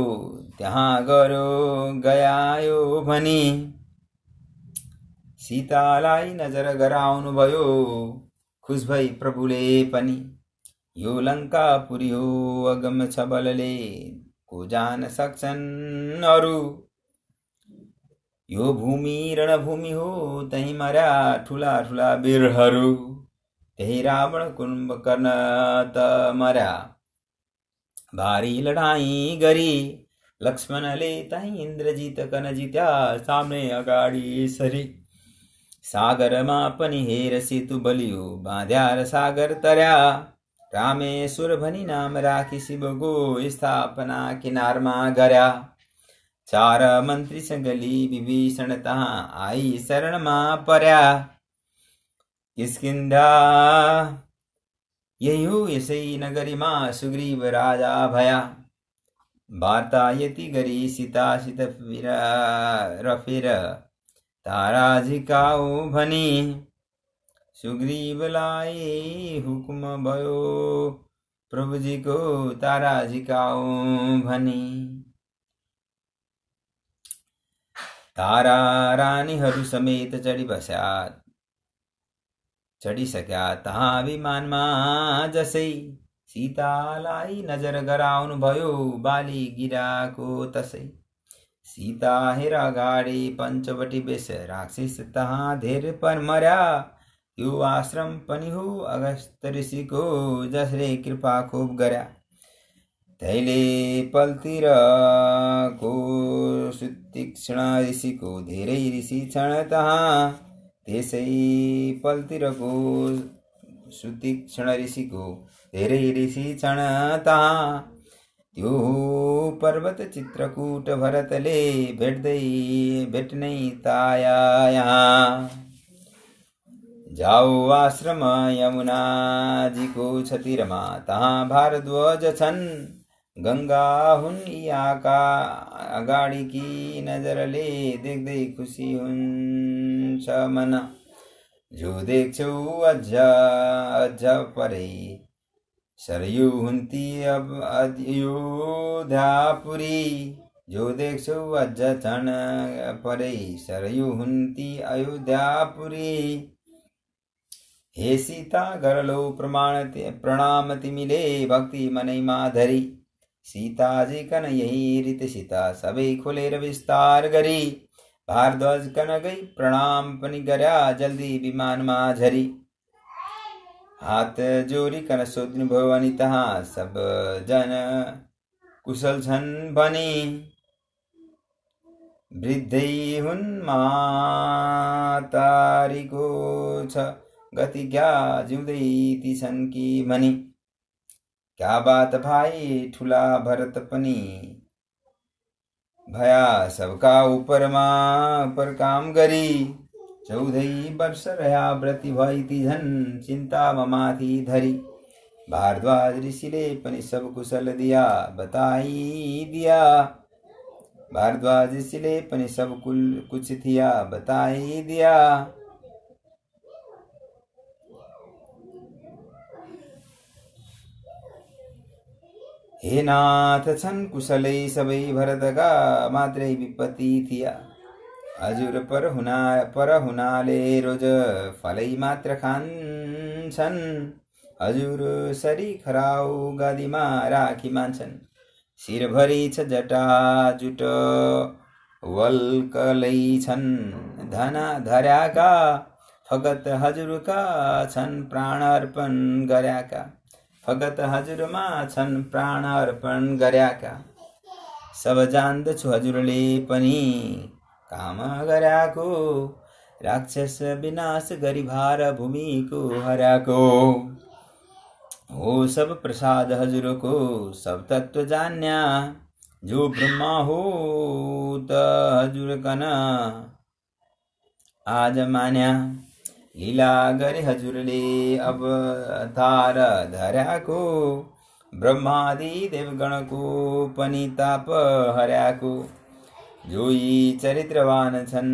त्यहाँ गर्यो गयायो भनी, सीतालाई नजर गराउनु भयो खुश भई प्रभुले पनि। यो लङ्कापुरी हो अगम छ बलले को जान सक्छन् अरू, यो भूमि रणभूमि हो तही मर्या ठुला ठुला वीरहरू। त्यही रावण कुम्भकर्ण त मर्या भारी लडाई गरी, लक्ष्मणले तही इन्द्रजित कन जित्या सामने अगाडि सरी। सागरमा पनि हेर सेतु बलियो बाँध्या र सागर तरया, रामेश्वर भनी नाम राखी शिवको स्थापना किनारमा गर्या। चार मन्त्रीसँग ली विभीषण तहाँ आई शरणमा पर्या, किष्किन्धा यही हो यसै नगरीमा सुग्रीव राजा भया। वार्ता यति गरी सीतासित र फेर तारा झिकाऊ भनी, सुग्रीवलाई हुकुम भयो प्रभुजीको तारा झिकाऊ भनी। तारा रानीहरू समेत चढिसक्या तहाँ विमानमा जसै, सीतालाई नजर गराउनु भयो बाली गिराको तसै। सीता हेर अगाडि पञ्चवटी बेस राक्षस तहाँ धेर पर मर्या, यो आश्रम पनि हो अगस्त ऋषिको जसले कृपा खुब गर्या। तैले पलतिरको सुतीक्ष्ण ऋषिको धेरै ऋषि छन् तहाँ, त्यसै पलतिरको सुतीक्ष्ण ऋषिको धेरै ऋषि छन् तहाँ। त्यो पर्वत चित्रकूट भरतले भेट्नै ताया यहाँ। जाऊ आश्रम यमुनाजीको छतिरमा तहाँ भारद्वाज छन्, गंगा हुन् यहाँका अगाडिकी नजरले देख्दै खुसी हुन्छ मन। जो देख्छौ अझ परै सरयू हुन्ती अब अयोध्यापुरी, जो देख्छौ अझ झन परै सरयू हुन्ती अयोध्यापुरी। हे सीता गरलो प्रणाम तिमीले भक्ति मनैमा धरी, सीताजी कन यही रीत सीता सबै खोलेर विस्तार गरी। भारद्वाज कन गई प्रणाम पनि गर्या जल्दी विमानमा झरी। हात जोरी कन सोध्नु भयो अनि तहाँ सब जन कुशल छन् भनी। वृद्धै हुन् मातारीको छ गति क्या जिउँदै ती छन् कि भनी। क्या बात भाइ ठुला भरत पनि भया सबका उपर काम गरी। 14 वर्ष रह्या व्रती भई ती झन् चिन्ता माथि धरी। भारद्वाज ऋषिले पनि सब कुशल दिया बताई दिया। भारद्वाज ऋषिले पनि सब कुछ थिया बताई दिया। हे नाथ छन् कुशलै सबै भरतका मात्रै विपत्ति थिया। हजुर पर हुनाले रोज फलै मात्र खान्छन्। हजुर सरी खराउ गादीमा राखी मान्छन्। शिरभरि छ जटा जुट वल्कलै छन् धना धर्याका। फगत हजुरका छन् प्राण अर्पण गर्याका। फगत हजुरमा छन् प्राण अर्पण गर्याका। सब जान्दछु हजुरले पनि काम गर्याको। राक्षस विनाश गरी भार भूमिको हर्याको। हो सब प्रसाद हजुरको सब तत्व जान्या। जो ब्रह्मा हो त हजुर कन आज मान्या। लीला गरे हजुरले अवतार धर्याको ब्रह्मादि देवगणको पनि ताप हर्याको जोई चरित्रवान छन्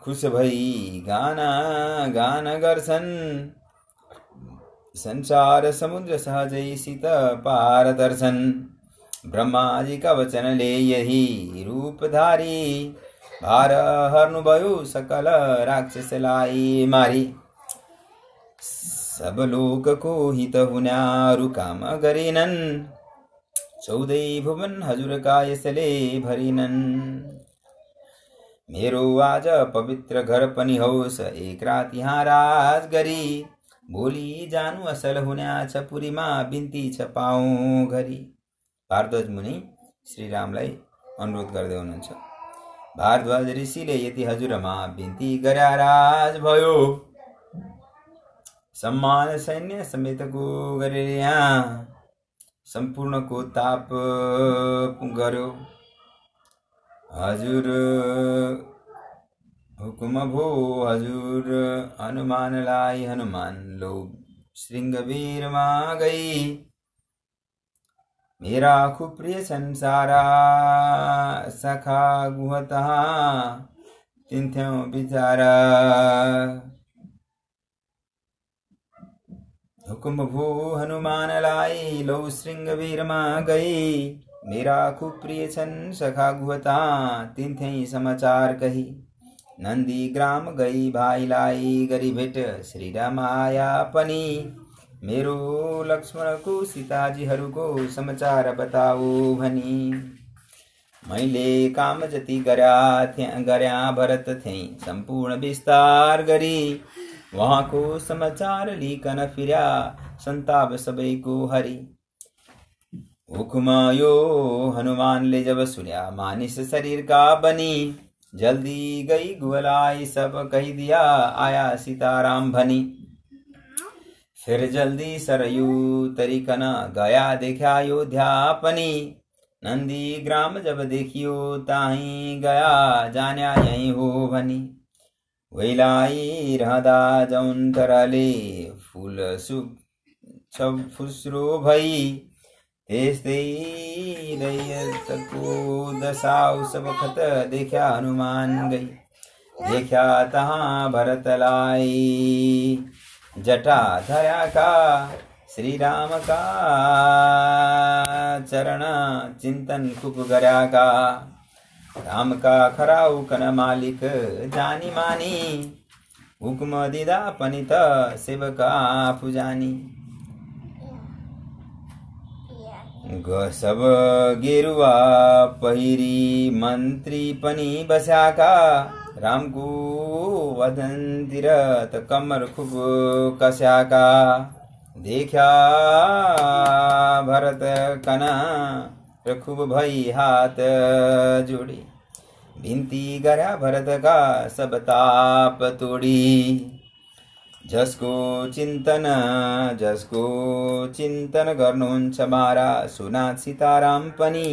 खुश भई गान गर्छन् संसार समुद्र सहजैसित पार तर्छन् ब्रह्माजीका वचनले यही रूपधारी भार हर्नुभयो सकल राक्षसलाई मारी सब लोकको हित हुन्यारू काम गरिनन् 14 भुवन हजुरका यसले भरिनन् मेरो आज पवित्र घर पनि होस् एक रात यहाँ राज गरी भोलि जानु असल हुन्याछ पुरीमा बिन्ती छ पाऊँ घरी भारद्वाज मुनि श्रीरामलाई अनुरोध गर्दै हुनुहुन्छ भारद्वाज ऋषिले यति हजुरमा बिन्ती गर्या राज भयो सम्मान सैन्य समेतको गरेर यहाँ सम्पूर्णको ताप गर्यो हजुर हुकुम भो हजुर हनुमानलाई हनुमान लो श्रृंगवीरमा गई मेरा खूब प्रिय संसारा सखा गुहता तिन्थ्यौ बिचारा हुकुम भो हनुमानलाई लो श्रृंगवीरमा गई मेरा खूब प्रिय छन् सखा गुहता तिन्थ्यै समाचार कही नन्दी ग्राम गई भाइलाई गरी भेट श्री राम आया पनि मेरो लक्ष्मणको सीताजीहरूको समाचार बताऊ भनी मैले काम जति गर्या भरत थिए सम्पूर्ण विस्तार गरी वहाँको समाचार लिकन फिर्या सन्ताप सबैको हरि हुकुम यो हनुमानले जब सुन्या मानिस शरीर का बनी जल्दी गई गुहलाई सब कही दिया आया सीताराम भनी फिर जल्दी सरयू तरीकन गया देखा अयोध्या पनि नंदी ग्राम जब देखियो ताही गया जान्या यही हो भनी वैलाई रहदा जौन तरले फूल सब फुस्रो भई त्यस्तै दैयतको दशाउ सब खत देखा हनुमान गई देखा तहाँ भरतलाई जटा धर्या का श्री राम का चरण चिंतन खूब गर्या का राम का खराउ कन मालिक जानी मानी हुकुम दिदा पनि त सेवका आफू जानी सब गेरुवा पहिरी मन्त्री पनि बस्याका रामको वदनतिर त कम्मर खूब कस्याका देखा भरत कना र खूब भई हात जोडी बिन्ती गर्या भरत का सब ताप तोडी जसको चिन्तन गर्नुहुन्छ मारा सुनाथ सीताराम पनि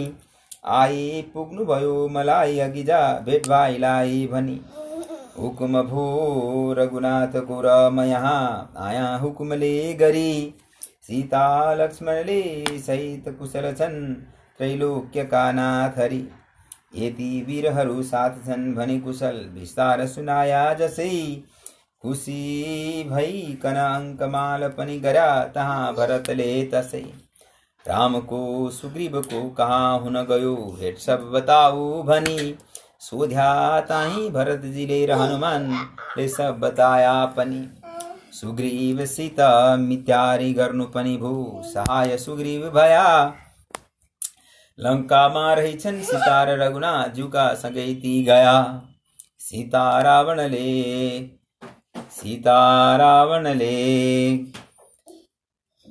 आई पुग्नु भयो मलाई अघि जा भेट भाइलाई भनी हुकुम भो रघुनाथ को र म यहाँ आया हुकुमले गरी सीता लक्ष्मणले सहित कुशल छन् त्रैलोक्यका नाथ हरि यति वीरहरू साथ छन् भनी कुशल विस्तार सुनाया जसै खुशी भई कन अंकमाल पनि गर्या तहाँ भरतले तसै राम को सुग्रीव को कहाँ हुन गयो भेट सब बताऊ भनी सोध्या ताही भरत जीले र हनुमानले सब बताया पनि सुग्रीव सीता मित्यारी गर्नु पनि भो सहाय सुग्रीव भया लंकामा रहिछन् सीता र रघुनाथ जुका सँगै ती गया सीता रावणले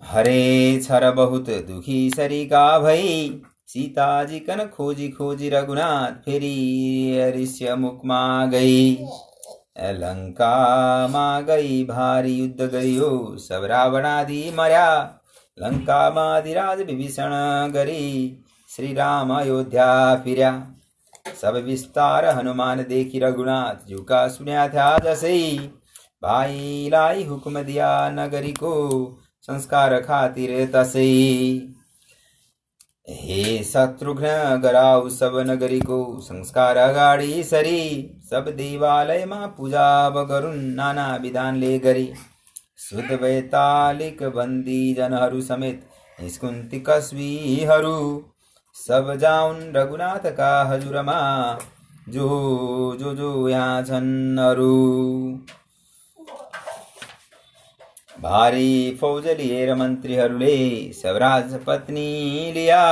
हरे छर बहुत दुखी सरिका भई सीताजी कन खोजी रघुनाथ फेरि ऋष्य मुखमा गई लंका मा गई भारी युद्ध गरियो सब रावणादि मर्या लंका मा अधिराज विभीषण गरी श्री राम अयोध्या फिर्या सब विस्तार हनुमान देखी रघुनाथ जी का सुन्या था जसै। भाई लाई हुक्म दिया नगरी को संस्कार खातिर तसै। हे शत्रुघ्न गराउ सब नगरी को संस्कार अगाडि सरी। सब देवालयमा पूजा गरून् नाना विधानले गरी। शुद्ध वैतालिक बन्दी जनहरू समेत निस्कुन्ती कस्बीहरू। सब जाउन् रघुनाथका हजुरमा जो जो जो यहाँ छन् अरू। भारी फौज लिएर मन्त्रीहरूले सब राजपत्नी लिया।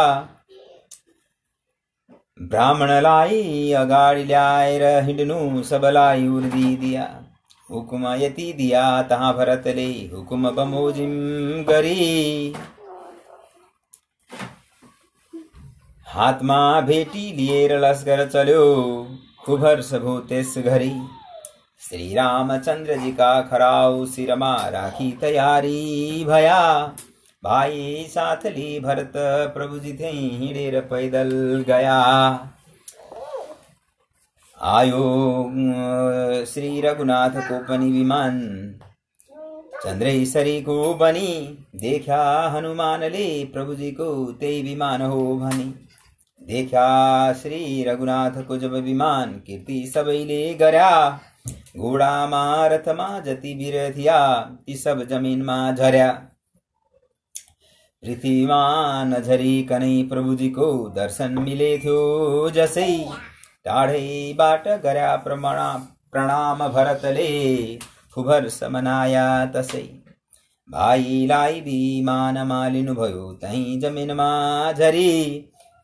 ब्राह्मणलाई अगाडि ल्याएर हिँड्नु सबलाई उर्दी दिया। हुकुम यति दिया तहाँ भरतले हुकुम बमोजिम गरी। हातमा भेटी लिएर लस्कर चल्यो खूब हर्ष भो त्यस घरी। श्री रामचंद्र जी का खराउ सिरमा राखी तैयारी भया। भाई साथ ली भरत प्रभु जी थे हिँडेर पैदल गया। आयो श्री रघुनाथ को पनि विमान चन्द्रेश्वरी को बनी। देखा हनुमानले प्रभु जी को त्यही विमान हो भनी। देखा श्री रघुनाथ को जब विमान कीर्ति सबैले गर्या। घोडामा रथमा जति वीर थिया ती सब जमीनमा झर्या। पृथ्वीमा नझरिकनै प्रभुजी को दर्शन मिले थियो जसै। टाढैबाट गर्या प्रणाम भरतले खूब हर्ष मनाया तसै। भाइलाई विमानमा लिनुभयो तही जमिनमा झरी।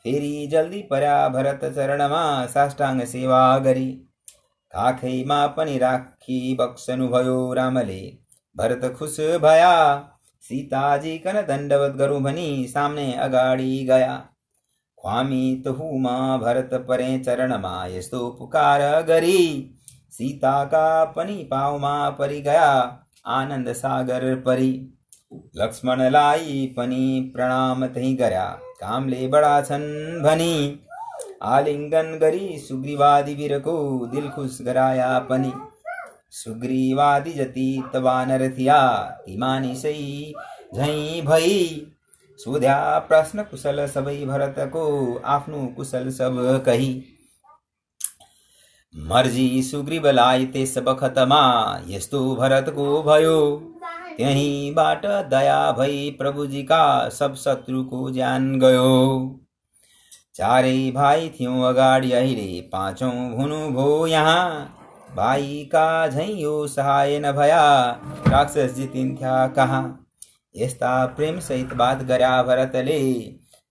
फेरि जल्दी पर्या भरत चरणमा साष्टांग सेवा गरी। काखैमा पनि राखी बक्सनु भयो रामले भरत खुश भया। सीताजी कन दण्डवत गरौँ भनी सामने अगाडि गया। ख्वामी तहुमा भरत परे चरणमा यस्तो पुकार गरी। सीताका पनि पाउमा परि गया आनन्द सागर परी। लक्ष्मणलाई पनि प्रणाम तही गर्या कामले बडा छन् भनी। आलिङ्गन गरी सुग्रीवादी वीरको दिल खुश गराया पनि। सुग्रीवादी जति त वानर थिया ती मानिसै झैं भई। सोध्या प्रश्न कुशल सबै भरतको आफ्नो कुशल सब कही। मर्जी सुग्रीवलाई त्यस बखतमा यस्तो भरतको भयो। त्यहीबाट दया भई प्रभुजीका सब शत्रुको ज्यान गयो। चारै भाइ थियौं अगाडि अहिले पाँचौं हुनु भो यहाँ। भाइका झैं यो सहाय नभया राक्षस जितिन्थ्या कहाँ। यस्ता प्रेम सहित बात गर्या भरतले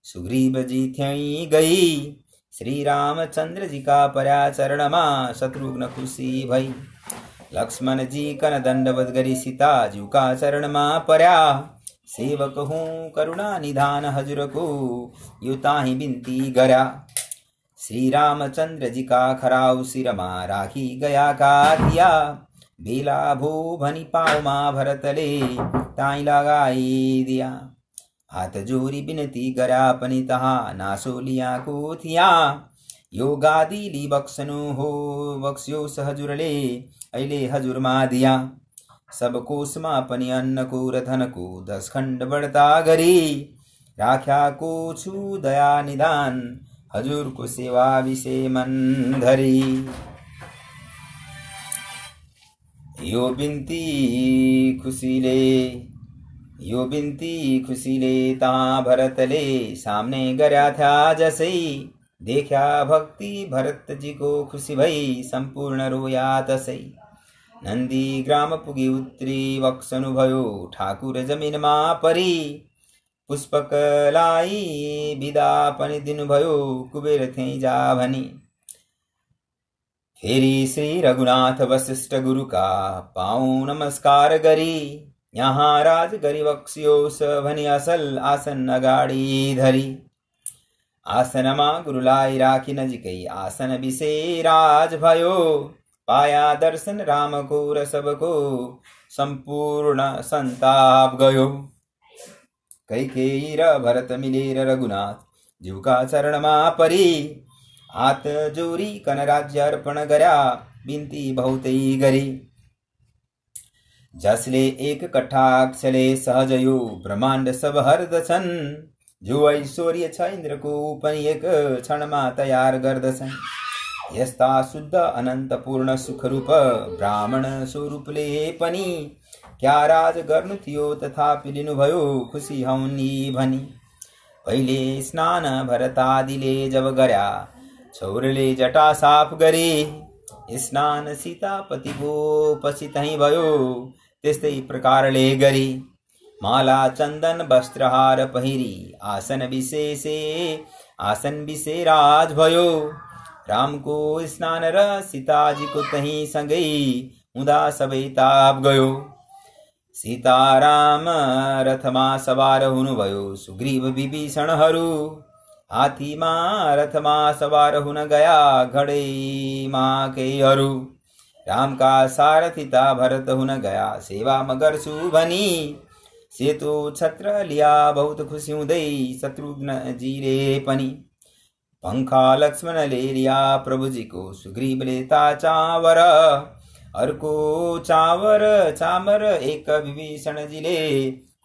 सुग्रीव जी थ्यई गई। श्री रामचंद्र जी का पर्या चरणमा शत्रुघ्न खुशी भई। लक्ष्मण जी कन दण्डवत गरी सीता जी का चरणमा पर्या। सेवक हूँ करुणा निधान हजुर को यो ताही बिन्ती गर्या। श्री रामचंद्र जी का खराउ सिरमा राखी गया का दिया। बेला भो भनी पाउमा भरतले ताई लगाई दिया। हात जोरी बिनती गर्या पनि तहाँ नासो लियाको थिया। यो गादी ली बक्सनु हो बक्स्योस् हजुरले अहिले हजुरमा दिया। सब कोषमा पनि अन्नको र धनको 10 खण्ड बढ्ता गरी। राख्याको छु दया निदान हजुरको सेवा विषय मन धरी। यो बिन्ती खुसीले ता भरतले सामने गर्या था जसै। देखा भक्ति भरत जी को खुशी भई सम्पूर्ण रोया तसै। नन्दी ग्राम पुगी उत्तरी बक्सनु भयो ठाकुर जमिनमा परी। पुष्पकलाई बिदा पनि दिनुभयो कुबेर थै जा भनी। फेरि श्री रघुनाथ वशिष्ठ गुरुका पाऊ नमस्कार गरी। यहाँ राज गरी बक्सियोस् भनी असल आसन अगाडि धरी। आसनमा गुरुलाई राखी नजिकै आसन विषय राज भयो। पाया दर्शन राम को र सबको सम्पूर्ण संताप गयो। कैकेयी र भरत मिलेर रघुनाथ ज्यूका चरणमा परी। हात जोरी कन राज्य अर्पण गर्या बिन्ती बहुतै गरी जसले एक कटाक्षले सहज यो ब्रह्माण्ड सब हर्दछन् जो ऐश्वर्य छ इन्द्रको पनि एक क्षणमा तयार गर्दछन् यस्ता शुद्ध अनन्त पूर्ण सुख रूप ब्राह्मण स्वरूपले पनि क्या राज गर्नु थियो तथापि लिनुभयो खुसी हौनी भनी पहिले स्नान भरतादिले जब गर्या छौरले जटा साफ गरे स्नान सीतापतिको पछि तही भयो त्यस्तै प्रकारले गरी माला चन्दन वस्त्रहार पहिरी आसन विशेष राज भयो रामको स्नान र सीताजीको तही सँगै हुँदा सबै ताप गयो सीताराम रथमा सवार हुनुभयो सुग्रीव विभीषणहरू हात्तीमा रथमा सवार हुन गया घोडैमा केहीहरू रामका सारथिता भरत हुन गया सेवा म गर्छु भनी सेतो छत्र लिया बहुत खुसी हुँदै शत्रुघ्न जीले पनि पंखा लक्ष्मणले लिया प्रभुजीको सुग्रीवले ता चावर अर्को चामर एक विभीषणजीले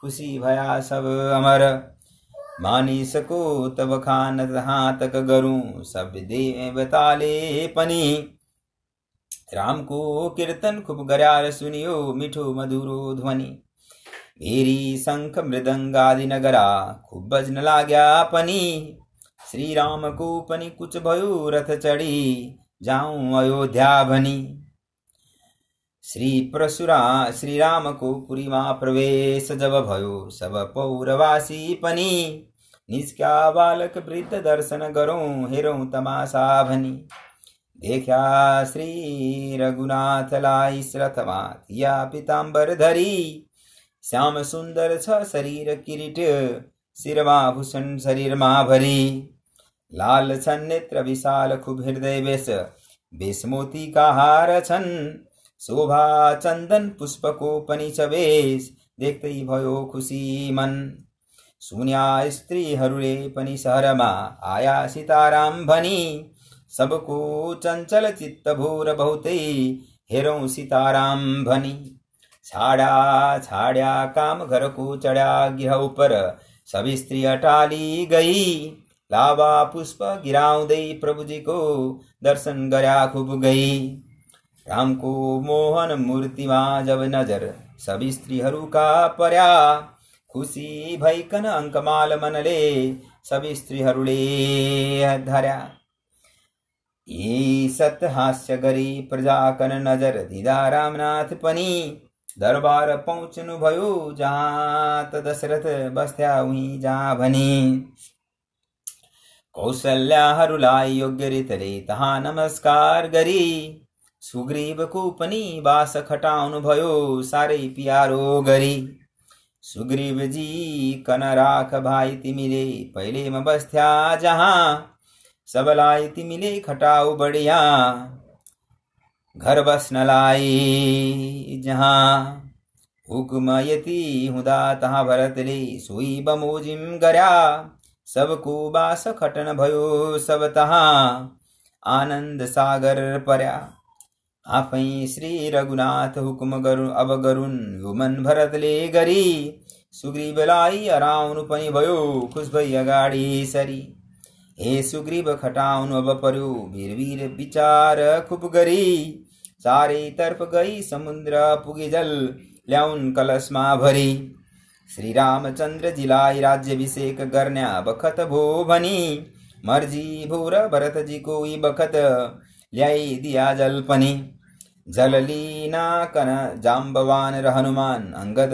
खुसी भया सब अमर मानिसको तब खान तहाँ तक गरूं सब देवताले पनि रामको कीर्तन खूब गर्यार सुनियो मिठो मधुरो ध्वनि भेरी शंख मृदंगादि नगरा खूब बजन लाग्या पनि श्री राम को पनि कुछ भयो रथ चढी जाऊं अयोध्या भनी श्री राम को पुरीमा प्रवेश जब भयो सब पौरवासी पनि निस्क्या बालक वृद्ध दर्शन गरौं हेरौं तमाशा भनी देखा श्री रघुनाथलाई रथमा थिया पीताम्बर धरी श्याम सुन्दर छ शरीर किरीट शिरमा भूषण शरीरमा भरी लाल छन् नेत्र विशाल खूब हृदय बेस मोती का हार छन् शोभा चन्दन पुष्पको पनि छ वेश देख्दै भयो खुसी मन सुन्या स्त्रीहरूले पनि शहरमा आया सीताराम भनी सबको चञ्चल चित्त भोर बहुतै हेरौं सीताराम भनी छाड्या काम घरको चढ्या गिरह उपर सबै स्त्री अटाली गई लावा पुष्प गिराउँदै प्रभुजीको दर्शन गर्या खूब गई रामको मोहन मूर्तिमा जब नजर सबै स्त्रीहरूका पर्या खुसी भइकन अंकमाल मनले सबै स्त्रीहरूले धर्या यी सत हास्य गरी प्रजाकन नजर दिदा रामनाथ पनि दरबार पहुँच्नु भयो जहाँ त दशरथ बस्या उही जहाँ भनी कौशल्याहरूलाई योग्य रीतले तहाँ नमस्कार गरी सुग्रीवको पनि बास खटाउनु भयो सारै प्यारो गरी सुग्रीवजी कन राख भाइ तिमीले पहिलेमा बस्थ्या जहाँ सबलाई तिमीले खटाउ बढिया घर बस्नलाई जहाँ हुकुम यति हुँदा तहाँ भरतले सोही बमोजिम गर्या सबको बास खटन भयो सब तहाँ आनन्द सागर पर्या आफै श्री रघुनाथ हुकुम अब गरुन् युमन भरतले गरी सुग्रीवलाई हराउनु पनि भयो खुश भई अगाडि सरी हे सुग्रीव खटाउनु अब पर्यो वीर विचार खूब गरी चारै तर्फ गई समुद्र पुगे जल ल्याउन् कलशमा भरी श्री रामचन्द्रजीलाई राज्याभिषेक गर्न्या बखत भो भनी मर्जी भोर भरतजीको यी बखत ल्याई दिया जल पनि जल लीना कन जाम्बवान र हनुमान अंगद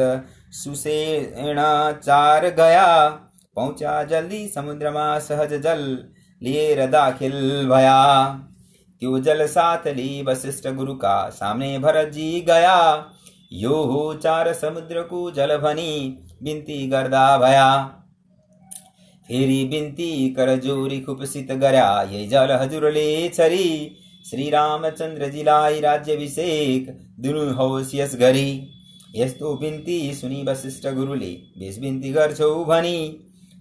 सुसेन चार गया पहुंचा जल्दी समुद्रमा सहज जल लिएर दाखिल भया त्यो जल साथ ली वशिष्ठ गुरु का सामने भरत जी गया यो हो चार समुद्र को जल भनी बिन्ती गर्दा भया फेरि बिन्ती कर जोरी खुपसित गर्या यही जल हजुरले छरी श्री रामचन्द्रजीलाई राज्याभिषेक दिनु होस् यस गरी यस्तो बिन्ती सुनि वशिष्ठ गुरुले बेस बिन्ती गर्छौ भनी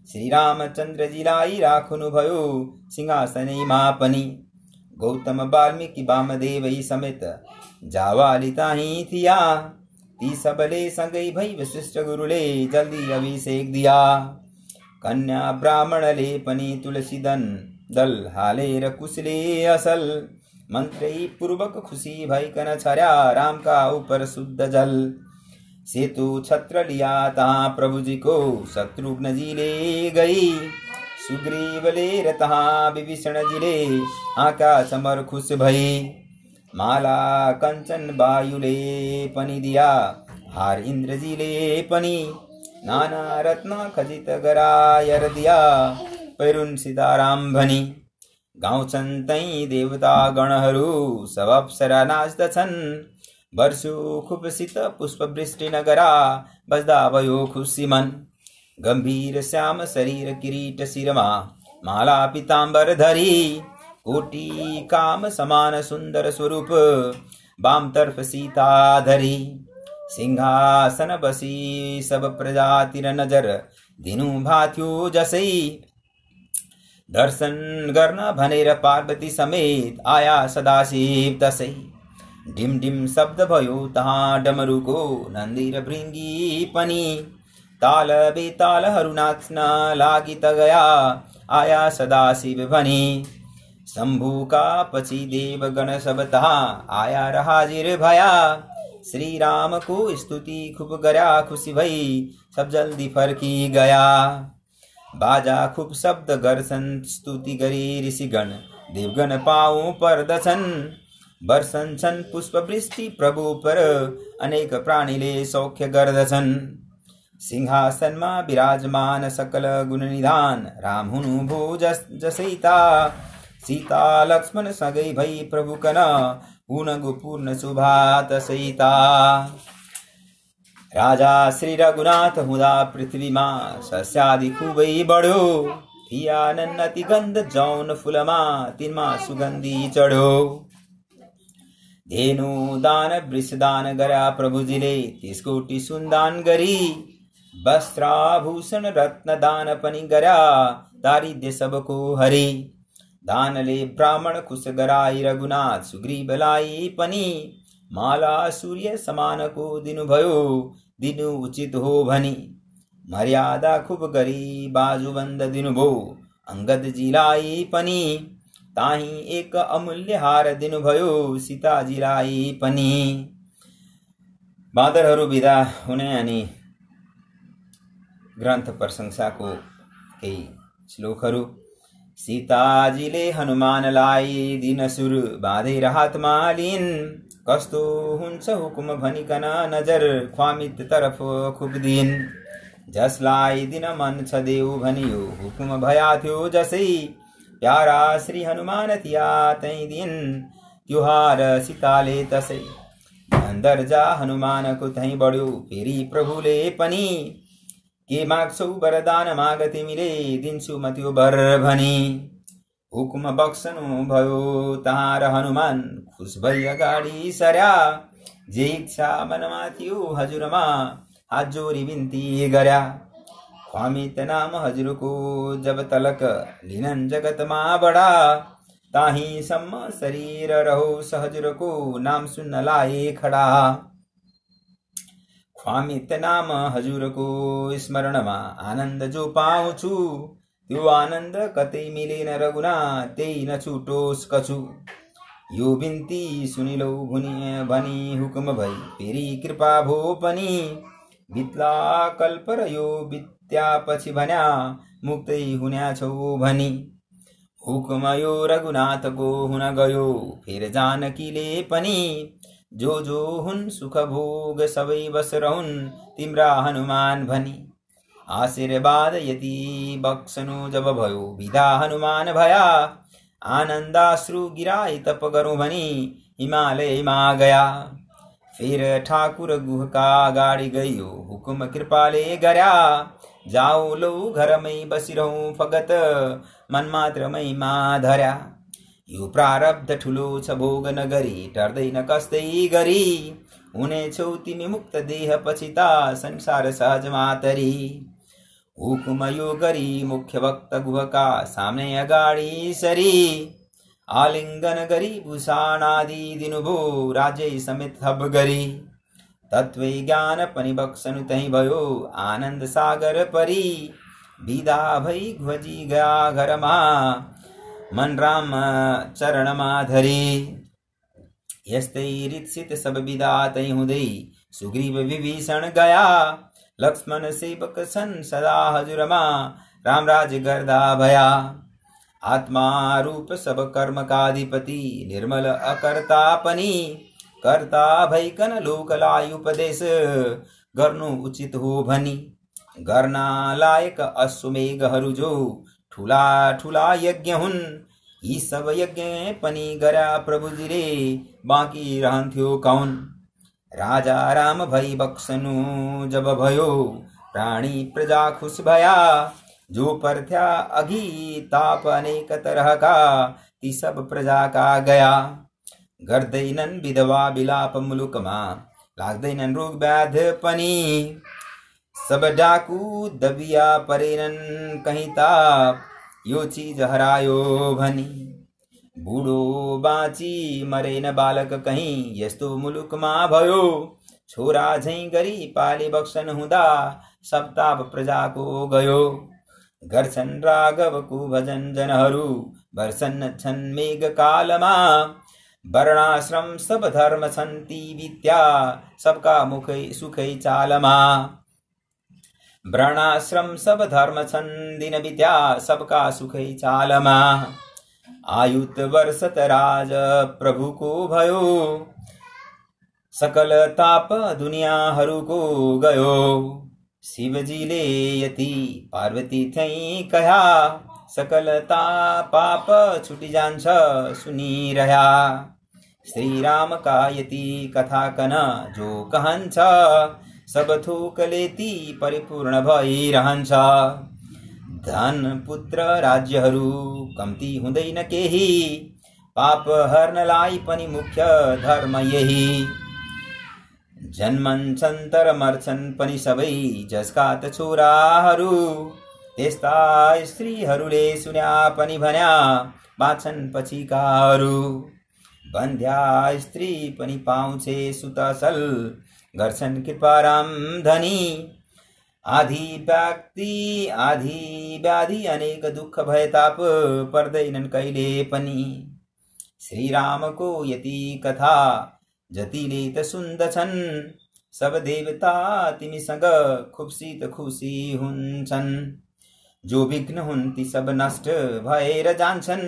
श्री रामचन्द्रजीलाई राख्नुभयो सिंहासनैमा पनि। गौतम वाल्मीकि वामदेवै समेत जावाली ताही थिया। ती सबले सँगै भई वशिष्ठ गुरुले जल्दी अभिषेक दिया। कन्या ब्राह्मणले पनि तुलसी दल हालेर कुशले असल। मन्त्रै पूर्वक खुशी भइकन छर्या रामका उपर शुद्ध जल। सेतु छत्र लिया तहाँ प्रभुजीको शत्रुघ्नजीले गई। सुग्रीवले र तहाँ विभीषणजीले आका समर खुश भई। माला कञ्चन वायुले पनि दिया हार इन्द्रजीले पनि। नाना रत्न खचित गरायर दिया पैरुन सीताराम भनी। गाउँछन् तै देवता गणहरू सब अप्सरा नाच्दछन्। वर्षु खुबसित पुष्प वृष्टि नगरा बज्दा भयो खुसी मन। गम्भीर श्याम शरीर किरीट शिरमा माला पीताम्बर धरी। कोटि काम समान सुन्दर स्वरूप वाम तर्फ सीता धरी। सिंहासन बसी सब प्रजातिर नजर दिनु भाथ्यो जसै। दर्शन गर्न भनेर पार्वती समेत आया सदाशिव तसै। डिम डिम शब्द भयो तहाँ डमरुको नन्दी र भृङ्गी पनि। ताल बेतालहरू नाच्न लागि त गया आया सदाशिव भनी। शम्भुका पछि देवगण सब तहाँ आया र हाजिर भया। श्री राम को स्तुति खूब गर्या खुशी भई सब जल्दी फर्की गया। बाजा खूब शब्द गर्छन् स्तुति गरी ऋषिगण देवगण पाऊ पर्दछन्। वर्षन्छन् पुष्प वृष्टि प्रभु पर अनेक प्राणीले सौख्य गर्दछन्। सिंहासनमा विराजमान सकल गुण निधान राम हुनु भो जसैता। सीता लक्ष्मण सँगै भई प्रभुकन हुन पूर्ण शुभा तसैता। राजा श्री रघुनाथ हुँदा पृथ्वीमा सस्यादि खुबै बढ्यो। थिया नन्नति गन्ध जौन फुलमा तिनमा सुगन्धि चढ्यो। धेनु दान वृष दान गर्या प्रभुजीले 30 कोटी सुनदान गरी। वस्त्राभूषण रत्न दान पनि गर्या दारिद्र्य सबको हरि। दानले ब्राह्मण खुश गराई रघुनाथ सुग्रीवलाई पनि। माला सूर्य समानको दिनुभयो दिनु उचित हो भनी। मर्यादा खूब गरी बाजुबन्द दिनुभयो अंगदजीलाई पनि। ताही एक अमूल्य हार दिनुभयो सीताजीलाई पनि। बाँदरहरू बिदा हुने अनि ग्रन्थ प्रशंसाको केही श्लोकहरू। सीताजीले हनुमानलाई दिन सुर बाँधेर हातमा लिन्। कस्तो हुन्छ हुकुम भनिकन नजर ख्वामित तरफ खुब दिन। जसलाई दिन मन छ देऊ भनियो हुकुम भया थियो जसै। प्यारा श्री हनुमान थिया तै दिन त्योहार सीताले तसै। दर्जा हनुमानको तै बढ्यो फेरि प्रभुले पनि। के माग्छौ वरदान माग तिमीले दिन्छु म त्यो वर भनी। हुकुम बक्सनु भयो तहाँ र हनुमान खुस भई अगाडि सर्या। जे इच्छा मनमा थियो हजुरमा हात जोरी बिन्ती गर्या। ख्वामित नाम हजुरको जब तलक लिनन् जगतमा बडा। ताही सम्म शरीर रहोस् हजुरको नाम सुन्नलाई खडा। ख्वामित नाम हजुरको स्मरणमा आनन्द जो पाउँछु। त्यो आनन्द कतै मिलेन रघुनाथ त्यही नछुटोस् कछु। यो बिन्ती सुनिलौ भनी हुकुम भई फेरि कृपा भो पनि। बित्ला कल्प र यो बित्या पछि भन्या मुक्तै हुन्या छौ भनी। हुकुम यो रघुनाथको हुन गयो फेर जानकीले पनि। जो जो हुन् सुख भोग सबै बस रहन् तिम्रा हनुमान भनी। आशीर्वाद यति बक्सनु जब भयो विदा हनुमान भया। आनन्दाश्रु गिराई तप गरौँ भनी हिमालयमा गया। फिर ठाकुर गुहका गाडी गयो हुकुम कृपाले गर्या। जाऊ लौ घरमै बसिरहँ फगत मन मात्रमै मा धर्या। यो प्रारब्ध ठुलो छ भोग नगरी टर्दैन कस्तै गरी। हुनेछौ तिमी मुक्त देह पछिता संसार सहज मातरी। हुकुमयो गरी मुख्य भक्त गुहका सामने अगाडि सरी आलिङ्गन गरी भूषाणादि दिनुभो राज्य समेत थप गरी तत्त्वै ज्ञान पनि बक्सनु तही भयो आनन्द सागर परी विदा भई ध्वजी गया घरमा मन राम चरणमा धरी यस्तै रीतसित सब विदा तै हुँदै सुग्रीव विभीषण गया लक्ष्मण सेवक छन् सदा हजुरमा रामराज गर्दा भया आत्मा रूप सब कर्मका अधिपति निर्मल अकर्ता पनि कर्ता भइकन लोकलाई उपदेश गर्नु उचित हो भनी गर्न लायक अश्वमेघहरू जो ठुला ठुला यज्ञ हुन् यी सब यज्ञ पनि गर्या प्रभुजीले बाँकी रहन्थ्यो कौन राजा राम भई बक्सनु जब भयो प्राणी प्रजा खुश भया जो पर्थ्या अघि ताप अनेक तरहका ती सब प्रजा का गया गर्दैनन् विधवा विलाप मुलुकमा लाग्दैनन् रोग व्याध पनि सब डाकू दबिया परेनन् कहीं ताप यो चीज हरायो भनी बूढो बाँची मरेन बालक कहीं यस्तो मुलुकमा भयो छोरा झैं गरी पाले बक्सन हुँदा सब ताप प्रजाको गयो गर्छन् राघवको भजन जनहरू वर्षन् छन् मेघ कालमा वर्णाश्रम सब धर्म छन् ती विद्या सबका मुखै सुखै चालमा वर्णाश्रम सब धर्म छन् दिन विद्या सबका सुखै चालमा आयुत वर्षत राज प्रभुको भयो सकल ताप दुनियाहरूको गयो शिवजीले यति पार्वती थै कहा सकल पाप छुटी जान्छ सुनिरह्या श्री राम का यति कथा कन जो कहन्छ सब थोकले ती परिपूर्ण भइरहन्छ धन पुत्र राज्यहरू कम्ती हुँदैन केही पाप हर्नलाई पनि मुख्य धर्म यही जन्मन्छन् तर मर्छन् पनि सबै जसका त छोराहरू त्यस्ता स्त्रीहरूले सुन्या पनि भन्या बाँच्छन् पछिकाहरू बन्ध्या स्त्री पनि पाउँछे सुतसल गर्छन् कृपाराम धनी आधी व्यक्ति आधी व्याधि अनेक दुःख भए ताप पर्दैनन् कहिले पनि श्रीरामको यति कथा जतिले त सुन्दछन् सब देवता तिमीसँग खुबसित खुसी हुन्छन् जो विघ्न हुन् ती सब नष्ट भएर जान्छन्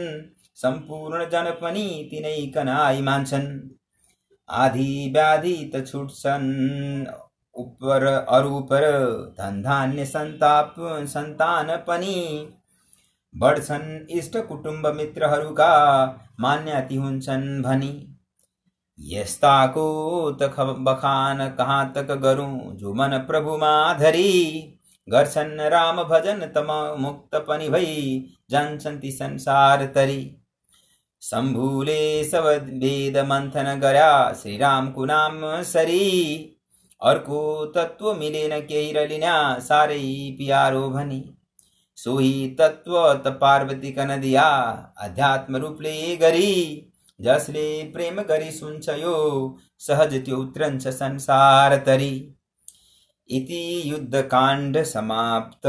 सम्पूर्ण जन पनि तिनै कनाई मान्छन् आधी व्याधि त छुट्छन् उपर अरु पर धन धान्य सन्ताप सन्तान पनि बढ्छन् इष्ट कुटुम्ब मित्रहरूका मान्यति हुन्छन् भनी यस्ताको त बखान कहाँ तक गरौं जो मन प्रभुमा धरी गर्छन् राम भजन तम मुक्त पनि भई जान्छन् ती संसार तरी शम्भुले सब वेद मन्थन गर्या श्रीरामको नाम सरी अर्को तत्व मिलेन केही रलिन्या सारै प्यारो भनी सोही तत्व त पार्वती कन दिया अध्यात्म रूपले गरी जसले प्रेम गरी सुन्छ यो सहज त्यो उत्रन्छ संसार तरी इति युद्ध काण्ड समाप्त।